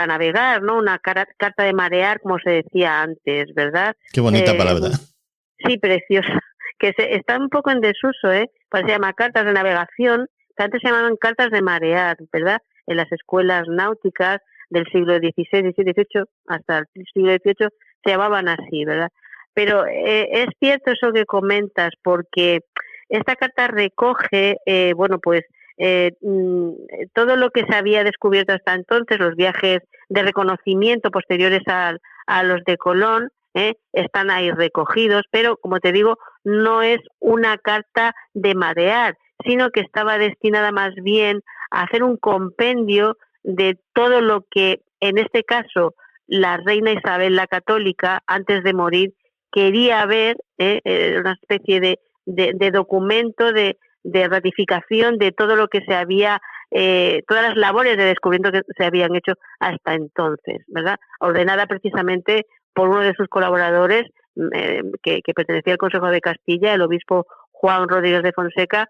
navegar, ¿no? Una carta de marear, como se decía antes, ¿verdad? Qué bonita palabra. Sí, preciosa. Que está un poco en desuso, pues se llama cartas de navegación, que antes se llamaban cartas de marear, ¿verdad? En las escuelas náuticas del siglo XVI, XVII, XVIII, hasta el siglo XVIII, se llamaban así, ¿verdad? Pero es cierto eso que comentas, porque esta carta recoge, todo lo que se había descubierto hasta entonces, los viajes de reconocimiento posteriores a los de Colón, están ahí recogidos, pero como te digo, no es una carta de marear, sino que estaba destinada más bien a hacer un compendio de todo lo que, en este caso, la reina Isabel la Católica, antes de morir, quería ver, una especie de documento de ratificación de todo lo que se había, todas las labores de descubrimiento que se habían hecho hasta entonces, ¿verdad? Ordenada precisamente por uno de sus colaboradores, que pertenecía al Consejo de Castilla, el obispo Juan Rodríguez de Fonseca,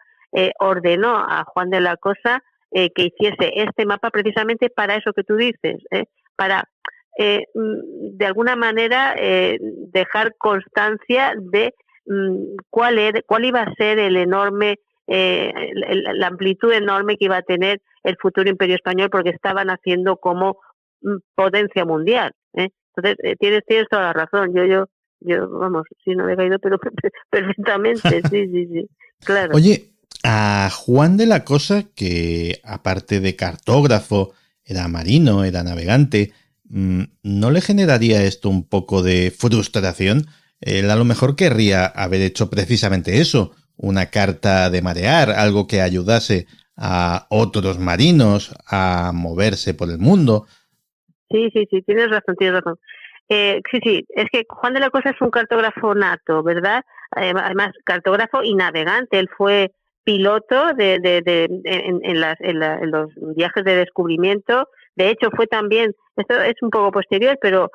ordenó a Juan de la Cosa que hiciese este mapa precisamente para eso que tú dices, para de alguna manera dejar constancia de cuál iba a ser el enorme, la amplitud enorme que iba a tener el futuro imperio español, porque estaban haciendo como potencia mundial. Entonces tienes toda la razón. Yo vamos, sí, no he caído, pero perfectamente, sí, claro. Oye, a Juan de la Cosa, que aparte de cartógrafo, era marino, era navegante, ¿no le generaría esto un poco de frustración? Él a lo mejor querría haber hecho precisamente eso, una carta de marear, algo que ayudase a otros marinos a moverse por el mundo. Sí, tienes razón. Sí, es que Juan de la Cosa es un cartógrafo nato, ¿verdad? Además, cartógrafo y navegante. Él fue piloto en los viajes de descubrimiento. De hecho, fue también, esto es un poco posterior, pero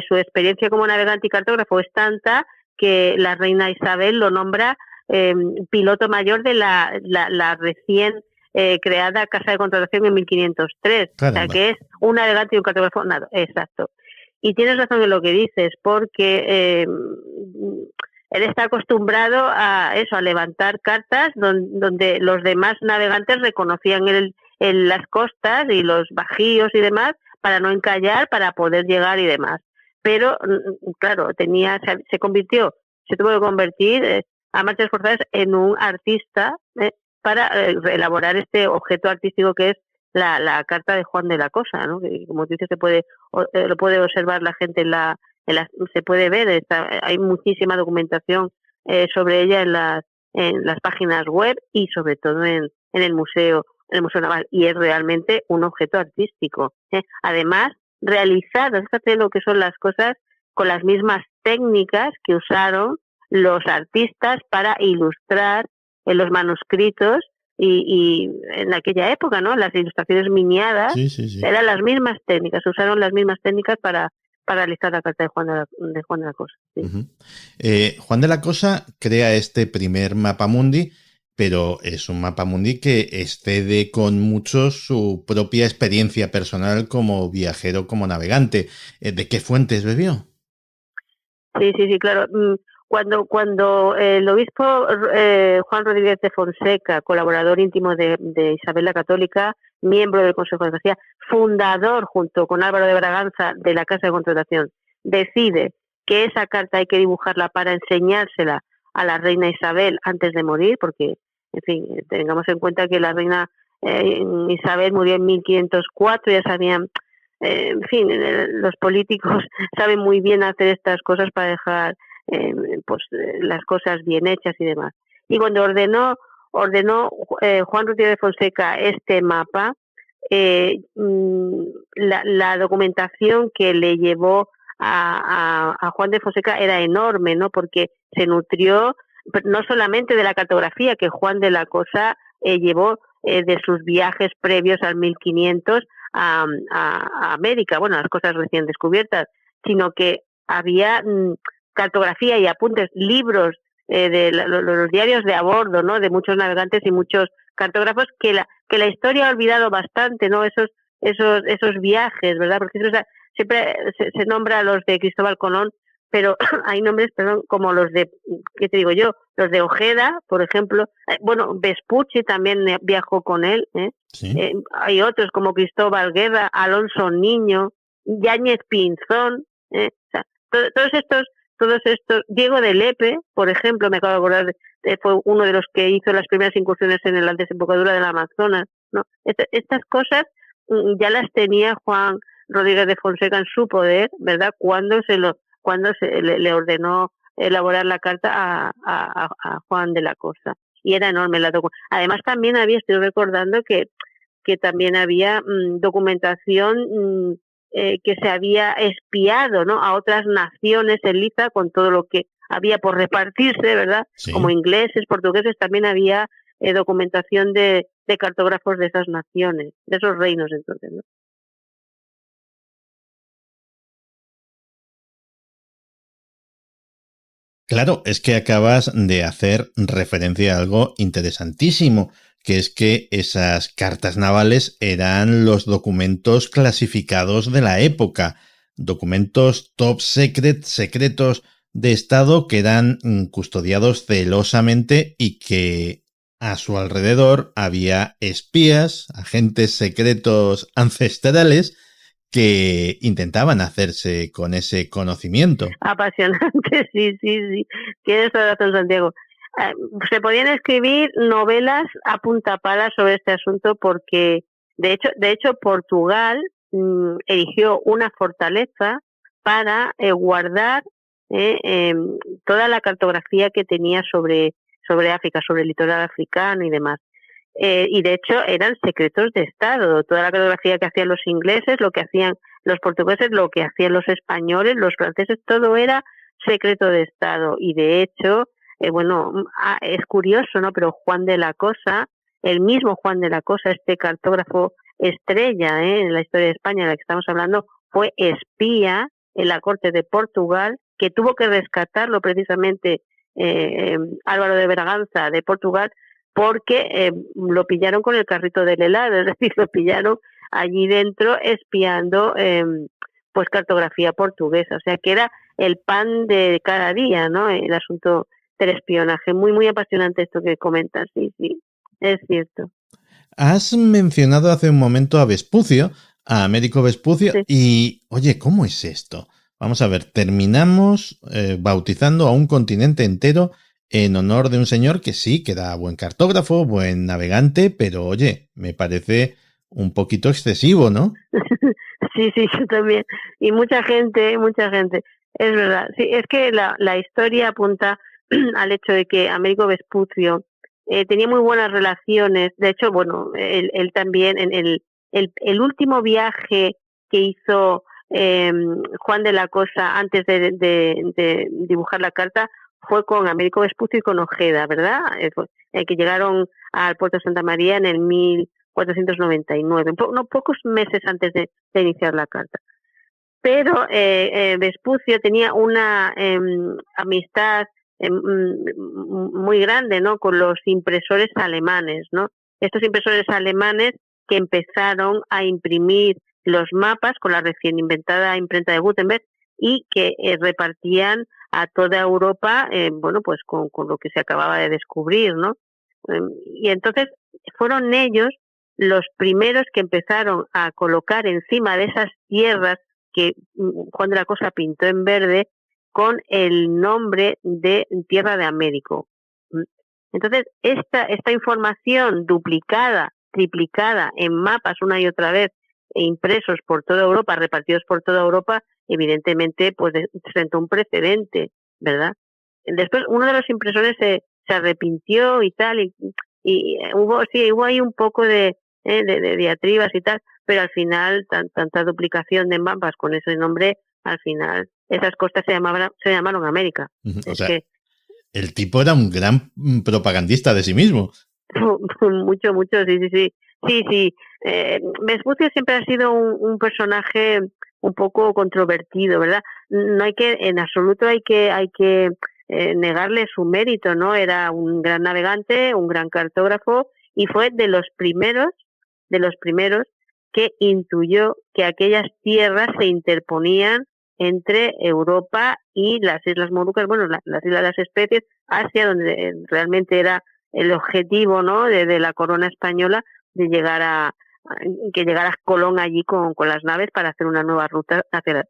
su experiencia como navegante y cartógrafo es tanta que la reina Isabel lo nombra piloto mayor de la recién creada Casa de Contratación en 1503. Caramba. O sea, que es un navegante y un cartógrafo nato. Exacto. Y tienes razón en lo que dices, porque él está acostumbrado a levantar cartas donde los demás navegantes reconocían las costas y los bajíos y demás para no encallar, para poder llegar y demás. Pero, claro, se tuvo que convertir a marchas forzadas en un artista para elaborar este objeto artístico que es la carta de Juan de la Cosa, ¿no? Que, como dices, lo puede observar la gente se puede ver, hay muchísima documentación sobre ella en las páginas web y sobre todo en el Museo Naval, y es realmente un objeto artístico. Además, realizado, fíjate lo que son las cosas, con las mismas técnicas que usaron los artistas para ilustrar en los manuscritos y en aquella época, ¿no? Las ilustraciones miniadas, sí. Eran las mismas técnicas, usaron las mismas técnicas para realizar la carta de Juan de la Cosa. Sí. Uh-huh. Juan de la Cosa crea este primer mapamundi, pero es un mapamundi que excede con mucho su propia experiencia personal como viajero, como navegante. ¿De qué fuentes bebió? Sí, claro. Cuando el obispo Juan Rodríguez de Fonseca, colaborador íntimo de Isabel la Católica, miembro del Consejo de Castilla, fundador junto con Álvaro de Braganza de la Casa de Contratación, decide que esa carta hay que dibujarla para enseñársela a la reina Isabel antes de morir, porque, en fin, tengamos en cuenta que la reina Isabel murió en 1504, ya sabían, en fin, los políticos saben muy bien hacer estas cosas para dejar las cosas bien hechas y demás. Y cuando ordenó Juan Rodríguez de Fonseca este mapa, la documentación que le llevó a Juan de Fonseca era enorme, ¿no? Porque se nutrió no solamente de la cartografía que Juan de la Cosa llevó de sus viajes previos al 1500 a América, bueno, las cosas recién descubiertas, sino que había cartografía y apuntes, libros de los diarios de a bordo, ¿no? De muchos navegantes y muchos cartógrafos que la historia ha olvidado bastante, ¿no? Esos viajes, ¿verdad? Porque siempre se nombra a los de Cristóbal Colón, pero hay nombres, perdón, como los de, ¿qué te digo yo? Los de Ojeda, por ejemplo. Bueno, Vespucci también viajó con él. Sí. Hay otros como Cristóbal Guerra, Alonso Niño, Yáñez Pinzón. O sea, todos estos, Diego de Lepe, por ejemplo, me acabo de acordar, fue uno de los que hizo las primeras incursiones en la desembocadura del Amazonas, ¿no? Estas cosas ya las tenía Juan Rodríguez de Fonseca en su poder, ¿verdad? Cuando le ordenó elaborar la carta a Juan de la Cosa. Y era enorme la documentación. Además también estoy recordando que también había documentación que se había espiado, ¿no?, a otras naciones en Liza con todo lo que había por repartirse, ¿verdad? Sí. Como ingleses, portugueses, también había documentación de cartógrafos de esas naciones, de esos reinos entonces, ¿no? Claro, es que acabas de hacer referencia a algo interesantísimo, que es que esas cartas navales eran los documentos clasificados de la época, documentos top secret, secretos de Estado que eran custodiados celosamente y que a su alrededor había espías, agentes secretos ancestrales que intentaban hacerse con ese conocimiento. Apasionante, sí. Tienes toda razón, Santiago. Se podían escribir novelas a punta pala sobre este asunto porque, de hecho, Portugal erigió una fortaleza para guardar toda la cartografía que tenía sobre África, sobre el litoral africano y demás. Y de hecho eran secretos de Estado. Toda la cartografía que hacían los ingleses, lo que hacían los portugueses, lo que hacían los españoles, los franceses, todo era secreto de Estado. Y de hecho, es curioso, ¿no? Pero Juan de la Cosa, el mismo Juan de la Cosa, este cartógrafo estrella en la historia de España de la que estamos hablando, fue espía en la corte de Portugal, que tuvo que rescatarlo precisamente Álvaro de Braganza de Portugal, porque lo pillaron con el carrito del helado, es decir, lo pillaron allí dentro espiando pues cartografía portuguesa, o sea que era el pan de cada día, ¿no? El asunto del espionaje. Muy, muy apasionante esto que comentas, sí, es cierto. Has mencionado hace un momento a Vespucio, a Américo Vespucio, sí. Y, oye, ¿cómo es esto? Vamos a ver, terminamos bautizando a un continente entero en honor de un señor que sí, que era buen cartógrafo, buen navegante, pero oye, me parece un poquito excesivo, ¿no? Sí, yo también. Y mucha gente, es verdad. Sí, es que la historia apunta al hecho de que Américo Vespucio tenía muy buenas relaciones. De hecho, bueno, él también, en el último viaje que hizo Juan de la Cosa antes de dibujar la carta, fue con Américo Vespucio y con Ojeda, ¿verdad? Que llegaron al puerto de Santa María en el 1499, pocos meses antes de iniciar la carta. Pero Vespucio tenía una amistad muy grande, ¿no?, con los impresores alemanes, ¿no? Estos impresores alemanes que empezaron a imprimir los mapas con la recién inventada imprenta de Gutenberg y que repartían a toda Europa, pues con lo que se acababa de descubrir, ¿no? Y entonces fueron ellos los primeros que empezaron a colocar encima de esas tierras que Juan de la Cosa pintó en verde con el nombre de Tierra de Américo. Entonces, esta información duplicada, triplicada en mapas una y otra vez, e impresos por toda Europa, repartidos por toda Europa, evidentemente pues sentó un precedente, ¿verdad? Después uno de los impresores se arrepintió y tal, y hubo ahí un poco de diatribas y tal, pero al final tanta duplicación de mapas con ese nombre, al final esas costas se llamaron América. O sea, el tipo era un gran propagandista de sí mismo. Mucho, sí. Vespucio siempre ha sido un personaje un poco controvertido, ¿verdad? No hay que, en absoluto hay que negarle su mérito, ¿no? Era un gran navegante, un gran cartógrafo y fue de los primeros que intuyó que aquellas tierras se interponían entre Europa y las Islas Molucas, bueno, las Islas de las Especies, Asia, donde realmente era el objetivo, ¿no?, de la corona española, de que llegara Colón allí con las naves para hacer una nueva ruta hacia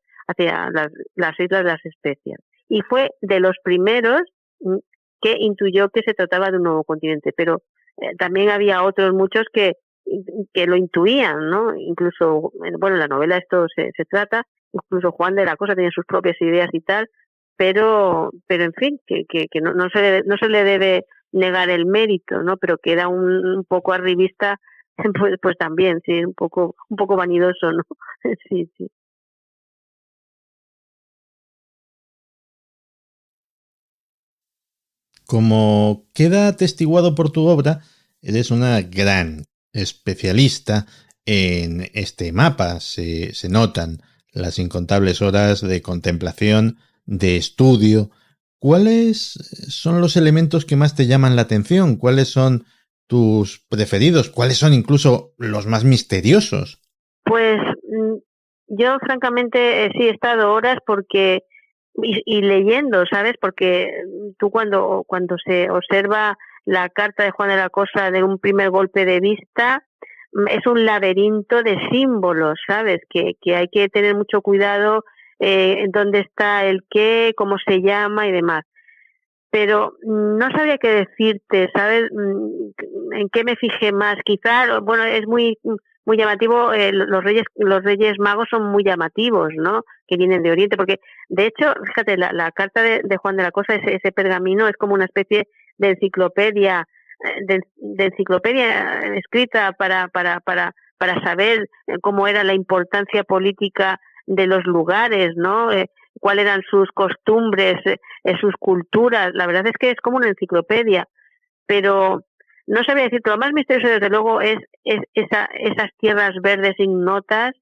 las Islas de las Especias. Y fue de los primeros que intuyó que se trataba de un nuevo continente, pero también había otros muchos que lo intuían, ¿no? Incluso, bueno, en la novela esto se trata, incluso Juan de la Cosa tenía sus propias ideas y tal, pero en fin, que no se le debe negar el mérito, ¿no? Pero que era un poco arribista, pues también, sí, un poco vanidoso, ¿no? Sí. Como queda atestiguado por tu obra, eres una gran especialista en este mapa. Se notan las incontables horas de contemplación, de estudio. ¿Cuáles son los elementos que más te llaman la atención? ¿Cuáles son tus preferidos? ¿Cuáles son incluso los más misteriosos? Pues yo francamente sí he estado horas porque y leyendo, ¿sabes? Porque tú cuando se observa la carta de Juan de la Cosa de un primer golpe de vista, es un laberinto de símbolos, ¿sabes? Que hay que tener mucho cuidado en dónde está el qué, cómo se llama y demás. Pero no sabría qué decirte, ¿sabes? En qué me fijé más. Quizá, bueno, es muy llamativo, los Reyes Magos son muy llamativos, ¿no? Que vienen de Oriente, porque de hecho, fíjate, la carta de Juan de la Cosa, ese pergamino es como una especie de enciclopedia, de enciclopedia escrita para saber cómo era la importancia política de los lugares, ¿no? Cuáles eran sus costumbres, sus culturas. La verdad es que es como una enciclopedia, pero no sabría decirte, lo más misterioso desde luego es esas tierras verdes ignotas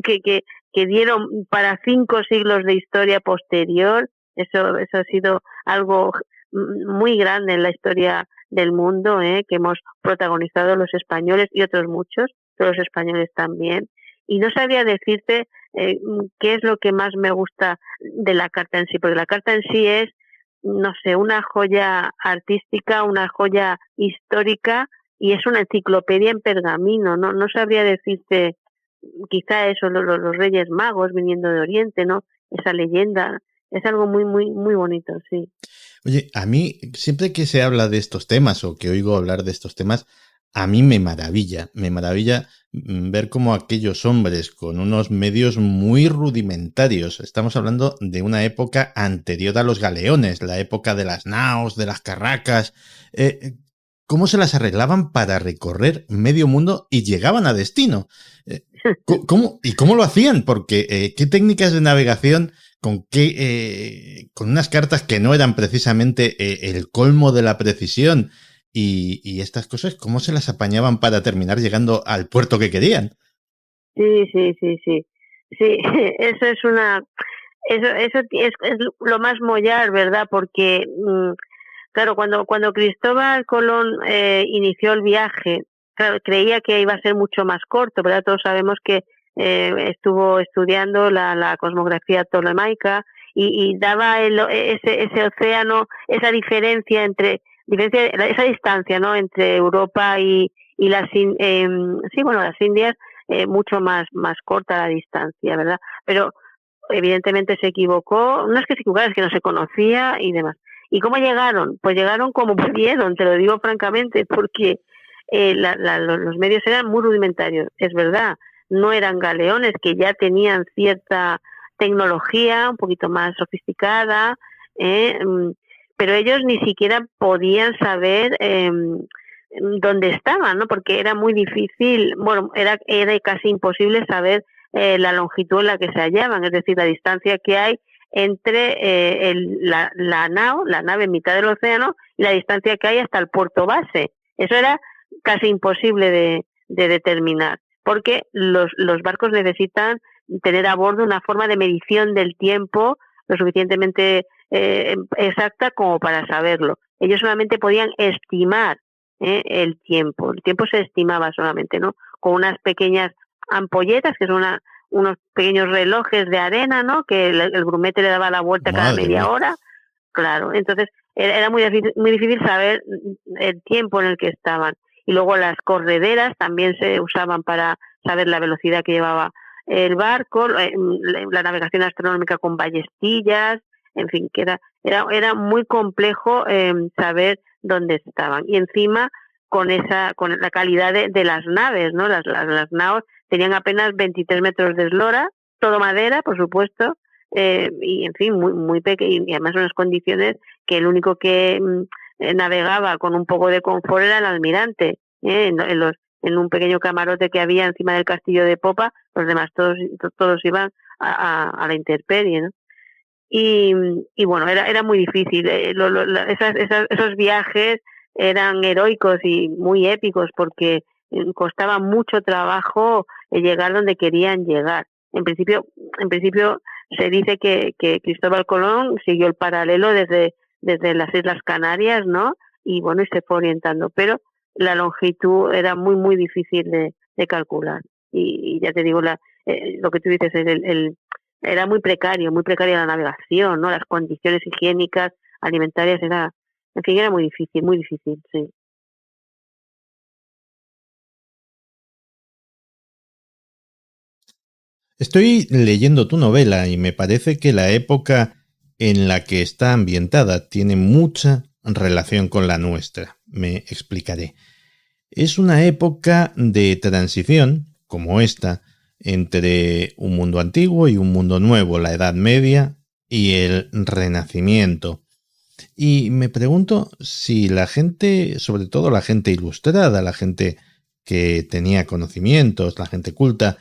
que dieron para 5 siglos de historia posterior. Eso ha sido algo muy grande en la historia del mundo, que hemos protagonizado los españoles y otros muchos, pero los españoles también. Y no sabría decirte qué es lo que más me gusta de la carta en sí, porque la carta en sí es, no sé, una joya artística, una joya histórica, y es una enciclopedia en pergamino. No sabría decirte, quizá eso, los Reyes Magos viniendo de Oriente, ¿no? Esa leyenda, es algo muy, muy, muy bonito, sí. Oye, a mí, siempre que se habla de estos temas o que oigo hablar de estos temas, a mí me maravilla ver cómo aquellos hombres con unos medios muy rudimentarios, estamos hablando de una época anterior a los galeones, la época de las naos, de las carracas, cómo se las arreglaban para recorrer medio mundo y llegaban a destino. ¿Cómo lo hacían? Porque qué técnicas de navegación, con unas cartas que no eran precisamente el colmo de la precisión y estas cosas, ¿cómo se las apañaban para terminar llegando al puerto que querían? Sí, eso es eso es lo más mollar, ¿verdad? Porque claro, cuando Cristóbal Colón inició el viaje, claro, creía que iba a ser mucho más corto, ¿verdad? Todos sabemos que estuvo estudiando la cosmografía ptolemaica y daba ese océano, esa diferencia esa distancia, ¿no? Entre Europa y las Indias, mucho más corta la distancia, ¿verdad? Pero evidentemente se equivocó, no es que se equivocara, es que no se conocía y demás. ¿Y cómo llegaron? Pues llegaron como pudieron, te lo digo francamente, porque los medios eran muy rudimentarios, es verdad, no eran galeones que ya tenían cierta tecnología un poquito más sofisticada, pero ellos ni siquiera podían saber dónde estaban, ¿no? Porque era muy difícil, bueno, era casi imposible saber la longitud en la que se hallaban, es decir, la distancia que hay entre la nave en mitad del océano y la distancia que hay hasta el puerto base. Eso era casi imposible de determinar, porque los barcos necesitan tener a bordo una forma de medición del tiempo lo suficientemente exacta como para saberlo. Ellos solamente podían estimar el tiempo se estimaba solamente, ¿no? Con unas pequeñas ampolletas, que son unos pequeños relojes de arena, ¿no? Que el grumete le daba la vuelta cada media hora. Claro, entonces era muy difícil saber el tiempo en el que estaban. Y luego las correderas también se usaban para saber la velocidad que llevaba el barco, la navegación astronómica con ballestillas, en fin, que era muy complejo saber dónde estaban. Y encima con la calidad de las naves, ¿no? Las naves tenían apenas 23 metros de eslora, todo madera, por supuesto, y en fin, muy pequeño, y además unas condiciones que el único que navegaba con un poco de confort era el almirante, en un pequeño camarote que había encima del castillo de popa, los demás todos iban a la intemperie, ¿no? Y bueno, era muy difícil. Esos viajes eran heroicos y muy épicos porque costaba mucho trabajo llegar donde querían llegar. En principio se dice que Cristóbal Colón siguió el paralelo desde las Islas Canarias, ¿no? Y bueno, y se fue orientando, pero la longitud era muy difícil de calcular. Y ya te digo, lo que tú dices, era muy precaria la navegación, ¿no? Las condiciones higiénicas, alimentarias, era muy difícil, sí. Estoy leyendo tu novela y me parece que la época en la que está ambientada tiene mucha relación con la nuestra. Me explicaré. Es una época de transición, como esta, entre un mundo antiguo y un mundo nuevo, la Edad Media y el Renacimiento. Y me pregunto si la gente, sobre todo la gente ilustrada, la gente que tenía conocimientos, la gente culta,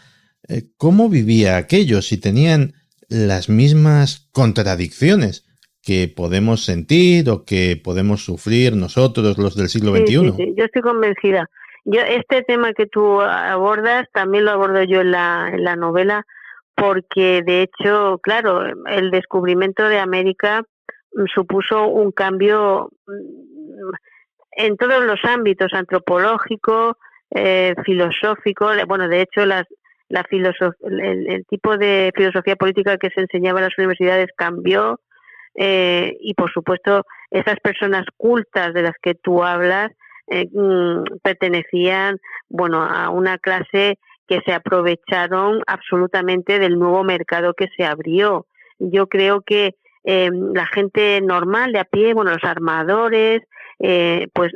¿cómo vivía aquello? Si tenían las mismas contradicciones que podemos sentir o que podemos sufrir nosotros, los del siglo XXI. Sí, yo estoy convencida. Este tema que tú abordas también lo abordo yo en la novela, porque de hecho, claro, el descubrimiento de América supuso un cambio en todos los ámbitos, antropológico, filosófico. Bueno, de hecho, el tipo de filosofía política que se enseñaba en las universidades cambió, y por supuesto esas personas cultas de las que tú hablas pertenecían, bueno, a una clase que se aprovecharon absolutamente del nuevo mercado que se abrió. Yo creo que la gente normal de a pie, bueno, los armadores, pues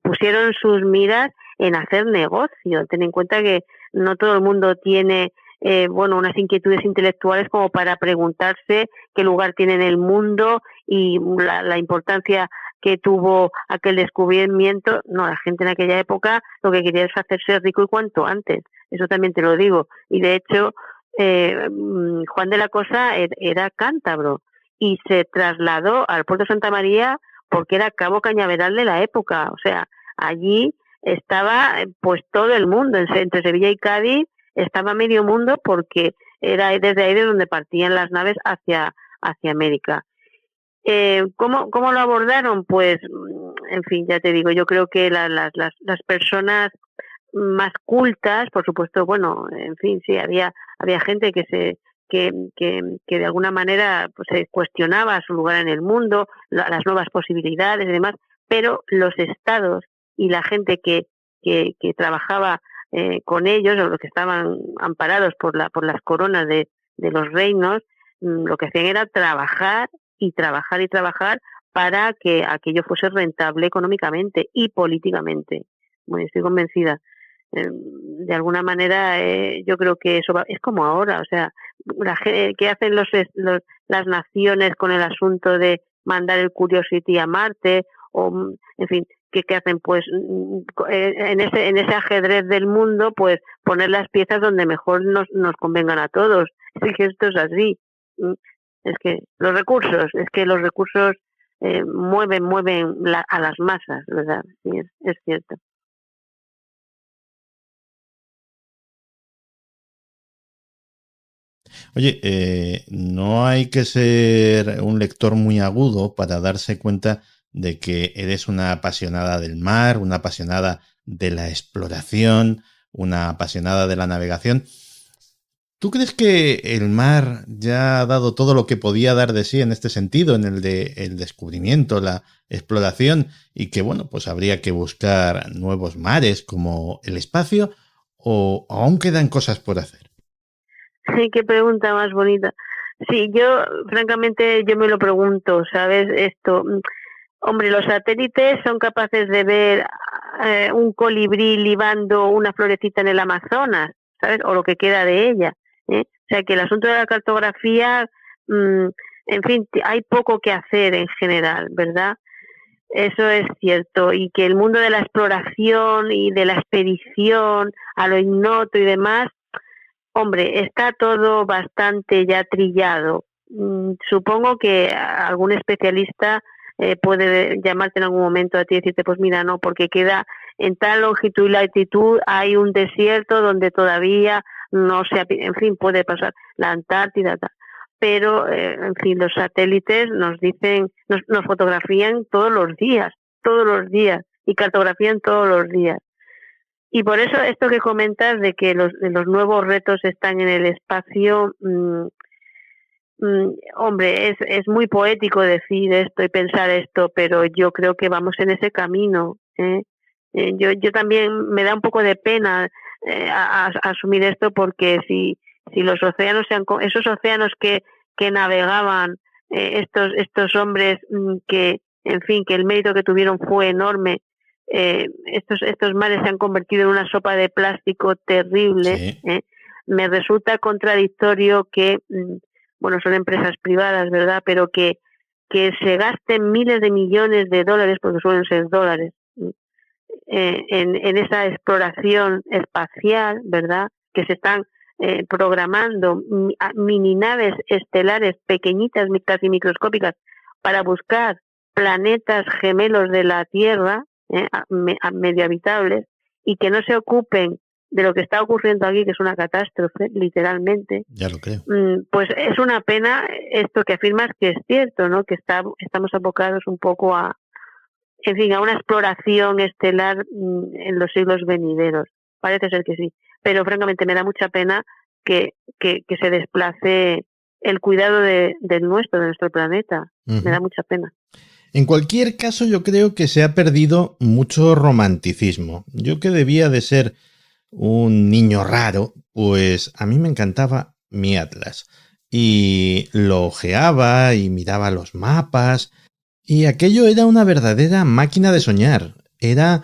pusieron sus miras en hacer negocio. Ten en cuenta que no todo el mundo tiene unas inquietudes intelectuales como para preguntarse qué lugar tiene en el mundo y la importancia que tuvo aquel descubrimiento. No, la gente en aquella época lo que quería es hacerse rico y cuanto antes. Eso también te lo digo. Y de hecho, Juan de la Cosa era cántabro y se trasladó al puerto de Santa María porque era cabo cañaveral de la época. O sea, allí estaba pues todo el mundo, entre Sevilla y Cádiz estaba medio mundo, porque era desde ahí de donde partían las naves hacia América. ¿Cómo lo abordaron? Pues, en fin, ya te digo, yo creo que las personas más cultas, por supuesto, bueno, en fin, sí, había gente que de alguna manera pues, se cuestionaba su lugar en el mundo, las nuevas posibilidades y demás, pero los estados y la gente que trabajaba con ellos, o los que estaban amparados por las coronas de los reinos, lo que hacían era trabajar para que aquello fuese rentable económicamente y políticamente. Bueno, estoy convencida. De alguna manera, yo creo que eso es como ahora. O sea, ¿qué hacen las naciones con el asunto de mandar el Curiosity a Marte? O, en fin, ¿qué hacen? Pues en ese ajedrez del mundo, pues poner las piezas donde mejor nos convengan a todos. Es que esto es así. Es que los recursos mueven a las masas, ¿verdad? Sí, es cierto. Oye, no hay que ser un lector muy agudo para darse cuenta de que eres una apasionada del mar, una apasionada de la exploración, una apasionada de la navegación. ¿Tú crees que el mar ya ha dado todo lo que podía dar de sí en este sentido, en el de el descubrimiento, la exploración, y que, bueno, pues habría que buscar nuevos mares como el espacio, o aún quedan cosas por hacer? Sí, qué pregunta más bonita. Sí, yo, francamente, yo me lo pregunto, ¿sabes? Esto, hombre, los satélites son capaces de ver un colibrí libando una florecita en el Amazonas, ¿sabes? O lo que queda de ella, ¿eh? O sea, que el asunto de la cartografía, en fin, hay poco que hacer en general, ¿verdad? Eso es cierto, y que el mundo de la exploración y de la expedición a lo ignoto y demás, hombre, está todo bastante ya trillado. Supongo que algún especialista puede llamarte en algún momento a ti y decirte, pues mira, no, porque queda en tal longitud y latitud, hay un desierto donde todavía no se, en fin, puede pasar la Antártida, tal. Pero, en fin, los satélites nos dicen, nos fotografían todos los días, y cartografían todos los días. Y por eso esto que comentas de que los nuevos retos están en el espacio, hombre, es muy poético decir esto y pensar esto, pero yo creo que vamos en ese camino, ¿eh? Yo también me da un poco de pena a asumir esto, porque si los océanos esos océanos que navegaban estos hombres, que, en fin, que el mérito que tuvieron fue enorme, estos mares se han convertido en una sopa de plástico terrible. Sí. Me resulta contradictorio que, bueno, son empresas privadas, ¿verdad?, pero que se gasten miles de millones de dólares, porque suelen ser dólares, en esa exploración espacial, ¿verdad?, que se están programando mini naves estelares pequeñitas, casi microscópicas, para buscar planetas gemelos de la Tierra, medio habitables, y que no se ocupen de lo que está ocurriendo aquí, que es una catástrofe, literalmente. Ya lo creo. Pues es una pena esto que afirmas, que es cierto, ¿no?, que estamos abocados un poco a, en fin, a una exploración estelar en los siglos venideros. Parece ser que sí, pero francamente me da mucha pena que se desplace el cuidado de nuestro planeta. Uh-huh. Me da mucha pena. En cualquier caso, yo creo que se ha perdido mucho romanticismo. Yo, que debía de ser un niño raro, pues a mí me encantaba mi Atlas. Y lo ojeaba y miraba los mapas. Y aquello era una verdadera máquina de soñar. Era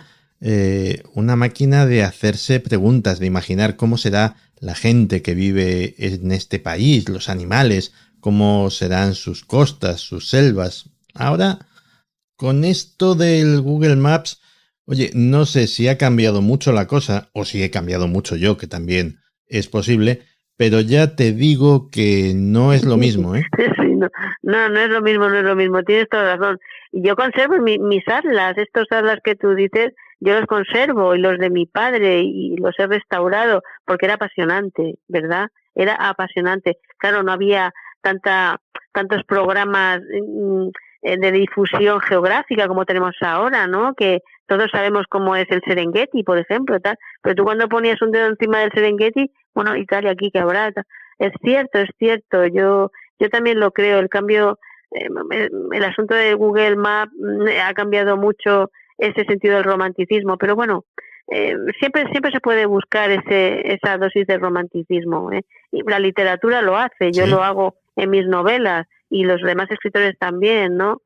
una máquina de hacerse preguntas, de imaginar cómo será la gente que vive en este país, los animales, cómo serán sus costas, sus selvas. Ahora, con esto del Google Maps, oye, no sé si ha cambiado mucho la cosa, o si he cambiado mucho yo, que también es posible, pero ya te digo que no es lo mismo, ¿eh? Sí, no es lo mismo, tienes toda razón. Yo conservo mis atlas, estos atlas que tú dices, yo los conservo, y los de mi padre, y los he restaurado, porque era apasionante, ¿verdad? Era apasionante. Claro, no había tantos programas de difusión geográfica como tenemos ahora, ¿no? Que todos sabemos cómo es el Serengeti, por ejemplo, tal. Pero tú, cuando ponías un dedo encima del Serengeti, bueno, Italia aquí que habrá, tal. Es cierto. Yo también lo creo. El cambio, el asunto de Google Maps ha cambiado mucho ese sentido del romanticismo, pero bueno, siempre se puede buscar esa dosis de romanticismo, ¿eh? Y la literatura lo hace, yo lo hago en mis novelas, y los demás escritores también, ¿no?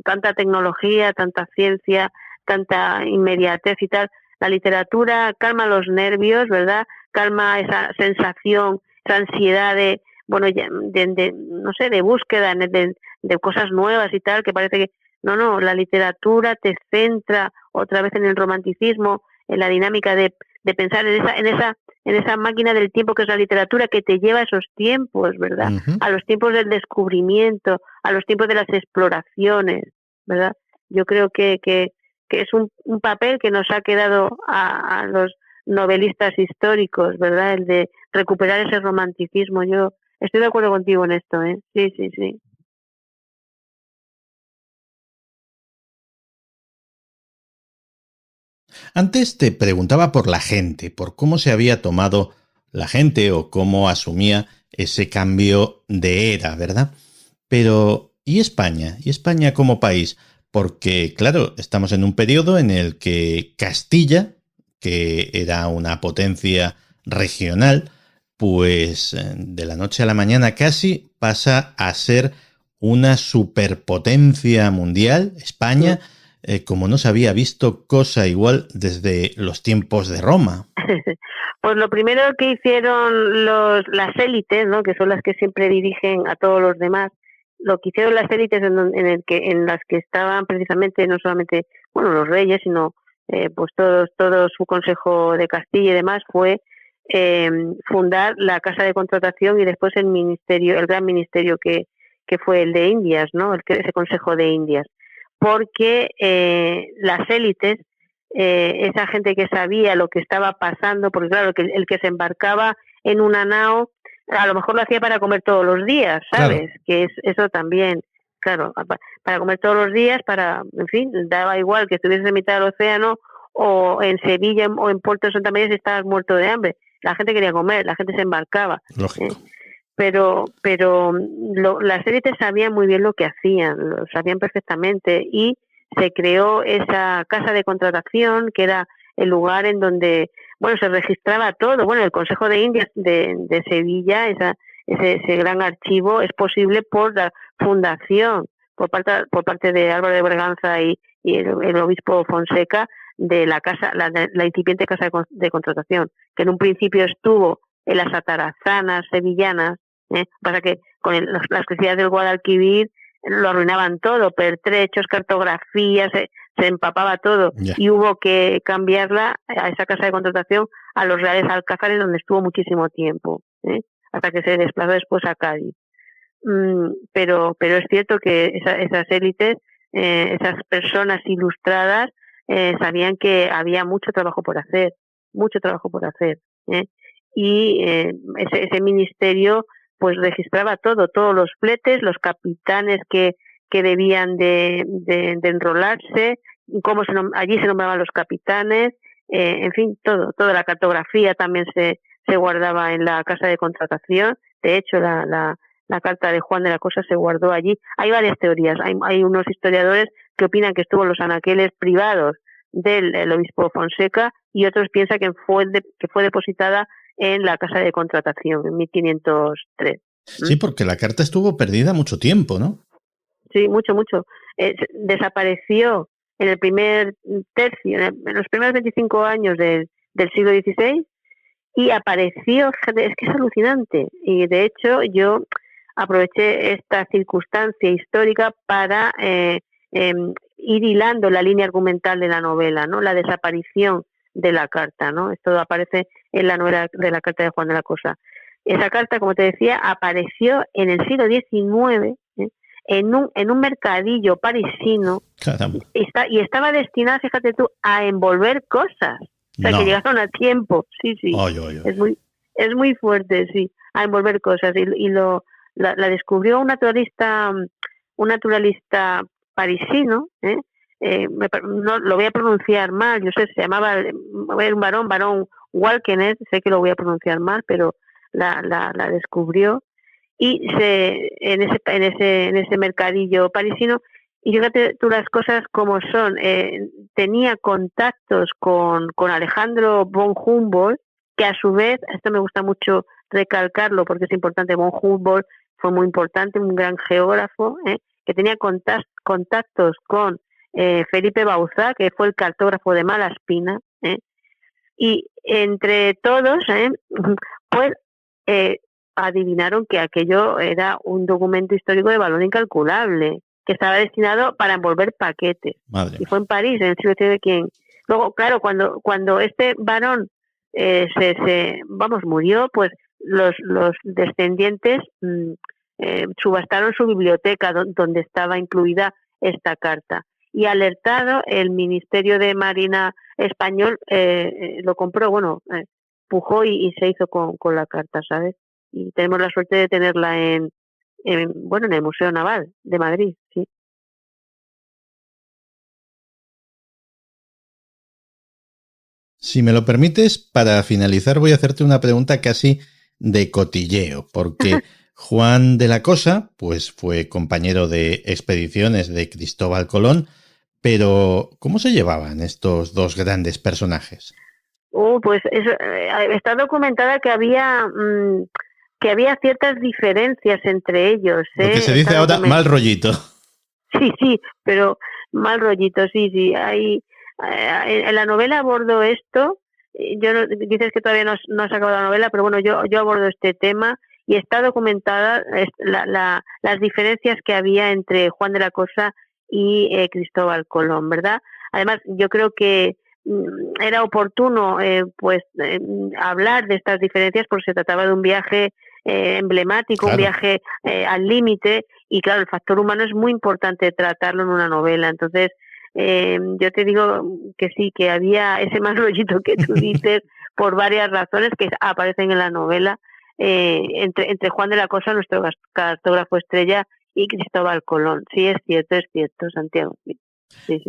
Tanta tecnología, tanta ciencia, tanta inmediatez y tal. La literatura calma los nervios, ¿verdad? Calma esa sensación, esa ansiedad de no sé, de búsqueda, de cosas nuevas y tal, que parece que no, la literatura te centra otra vez en el romanticismo, en la dinámica de pensar en esa máquina del tiempo que es la literatura, que te lleva a esos tiempos, ¿verdad? Uh-huh. A los tiempos del descubrimiento, a los tiempos de las exploraciones, ¿verdad? Yo creo que es un papel que nos ha quedado a los novelistas históricos, ¿verdad? El de recuperar ese romanticismo. Yo estoy de acuerdo contigo en esto, ¿eh? Sí. Antes te preguntaba por la gente, por cómo se había tomado la gente o cómo asumía ese cambio de era, ¿verdad? Pero, ¿y España? ¿Y España como país? Porque, claro, estamos en un periodo en el que Castilla, que era una potencia regional, pues de la noche a la mañana casi pasa a ser una superpotencia mundial, España, como no se había visto cosa igual desde los tiempos de Roma. Pues lo primero que hicieron las élites, ¿no?, que son las que siempre dirigen a todos los demás, lo que hicieron las élites en las que estaban precisamente no solamente, bueno, los reyes, sino pues todo su consejo de Castilla y demás, fue fundar la Casa de Contratación y después el ministerio, el gran ministerio que fue el de Indias, ¿no?, ese Consejo de Indias, porque las élites, esa gente que sabía lo que estaba pasando, porque claro, el que se embarcaba en una nao, a lo mejor lo hacía para comer todos los días, ¿sabes? Claro. Que es eso también, claro, para comer todos los días, en fin, daba igual que estuvieses en mitad del océano o en Sevilla o en Puerto de Santa María si estabas muerto de hambre. La gente quería comer, la gente se embarcaba. Lógico. Pero las élites sabían muy bien lo que hacían, lo sabían perfectamente, y se creó esa casa de contratación que era el lugar en donde, bueno, se registraba todo. Bueno, el Consejo de Indias de Sevilla, ese gran archivo, es posible por la fundación, por parte de Álvaro de Braganza y el obispo Fonseca, de la incipiente casa de contratación, que en un principio estuvo en las atarazanas sevillanas. Pasa que con las crecidas del Guadalquivir lo arruinaban todo, pertrechos, cartografías, se empapaba todo, y hubo que cambiarla a esa casa de contratación a los Reales Alcázares, donde estuvo muchísimo tiempo, hasta que se desplazó después a Cádiz. Pero es cierto que esas élites, esas personas ilustradas, sabían que había mucho trabajo por hacer, y ese ministerio pues registraba todos los fletes, los capitanes que debían de enrolarse, allí se nombraban los capitanes, en fin, toda la cartografía también se guardaba en la casa de contratación. De hecho, la carta de Juan de la Cosa se guardó allí. Hay varias teorías. Hay unos historiadores que opinan que estuvo en los anaqueles privados del obispo Fonseca, y otros piensan que fue depositada en la casa de contratación en 1503. Sí, porque la carta estuvo perdida mucho tiempo, ¿no? Sí, mucho. Desapareció en el primer tercio, en los primeros 25 años del siglo XVI, y apareció, es que es alucinante, y de hecho yo aproveché esta circunstancia histórica para ir hilando la línea argumental de la novela, ¿no? La desaparición de la carta, ¿no? Esto aparece en la novela de la carta de Juan de la Cosa. Esa carta, como te decía, apareció en el siglo XIX en un mercadillo parisino. Caramba. Y estaba destinada, fíjate tú, a envolver cosas. O sea, que llegaron a tiempo. Sí. Ay. Es muy fuerte, sí, a envolver cosas. Y la descubrió un naturalista parisino, no lo voy a pronunciar mal, yo sé, se llamaba un barón Walkenet, sé que lo voy a pronunciar mal, pero la descubrió, y en ese mercadillo parisino, y fíjate tú las cosas como son, tenía contactos con Alejandro von Humboldt, que a su vez, esto me gusta mucho recalcarlo porque es importante, von Humboldt fue muy importante, un gran geógrafo, que tenía contactos con Felipe Bauzá, que fue el cartógrafo de Malaspina, y entre todos, pues adivinaron que aquello era un documento histórico de valor incalculable, que estaba destinado para envolver paquetes. Madre. Y fue en París, en el siglo XIX. Luego, claro, cuando este varón murió, pues los descendientes subastaron su biblioteca donde estaba incluida esta carta, y alertado el Ministerio de Marina español lo compró, pujó y se hizo con la carta, ¿sabes? Y tenemos la suerte de tenerla en el Museo Naval de Madrid, sí. Si me lo permites, para finalizar voy a hacerte una pregunta casi de cotilleo, porque Juan de la Cosa, pues fue compañero de expediciones de Cristóbal Colón, pero ¿cómo se llevaban estos dos grandes personajes? Pues está documentada que había ciertas diferencias entre ellos. Lo que se dice ahora mal rollito. Sí, pero mal rollito, sí. En la novela abordo esto. Dices que todavía no has acabado la novela, pero bueno, yo abordo este tema y está documentada las diferencias que había entre Juan de la Cosa y Cristóbal Colón, ¿verdad? Además, yo creo que era oportuno hablar de estas diferencias porque se trataba de un viaje emblemático, claro. Un viaje al límite, y claro, el factor humano es muy importante tratarlo en una novela. Entonces, yo te digo que sí, que había ese mal rollito que tú dices por varias razones que aparecen en la novela, entre Juan de la Cosa, nuestro cartógrafo estrella, y Cristóbal Colón. Sí, es cierto, Santiago. Sí.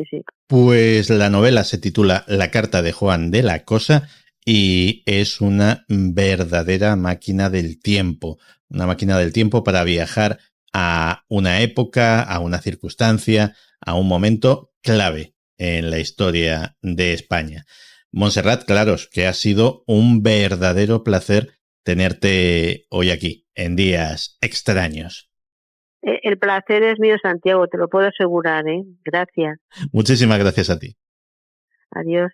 Pues la novela se titula La carta de Juan de la Cosa y es una verdadera máquina del tiempo. Una máquina del tiempo para viajar a una época, a una circunstancia, a un momento clave en la historia de España. Montserrat Claros, que ha sido un verdadero placer tenerte hoy aquí, en Días Extraños. El placer es mío, Santiago, te lo puedo asegurar, ¿eh? Gracias. Muchísimas gracias a ti. Adiós.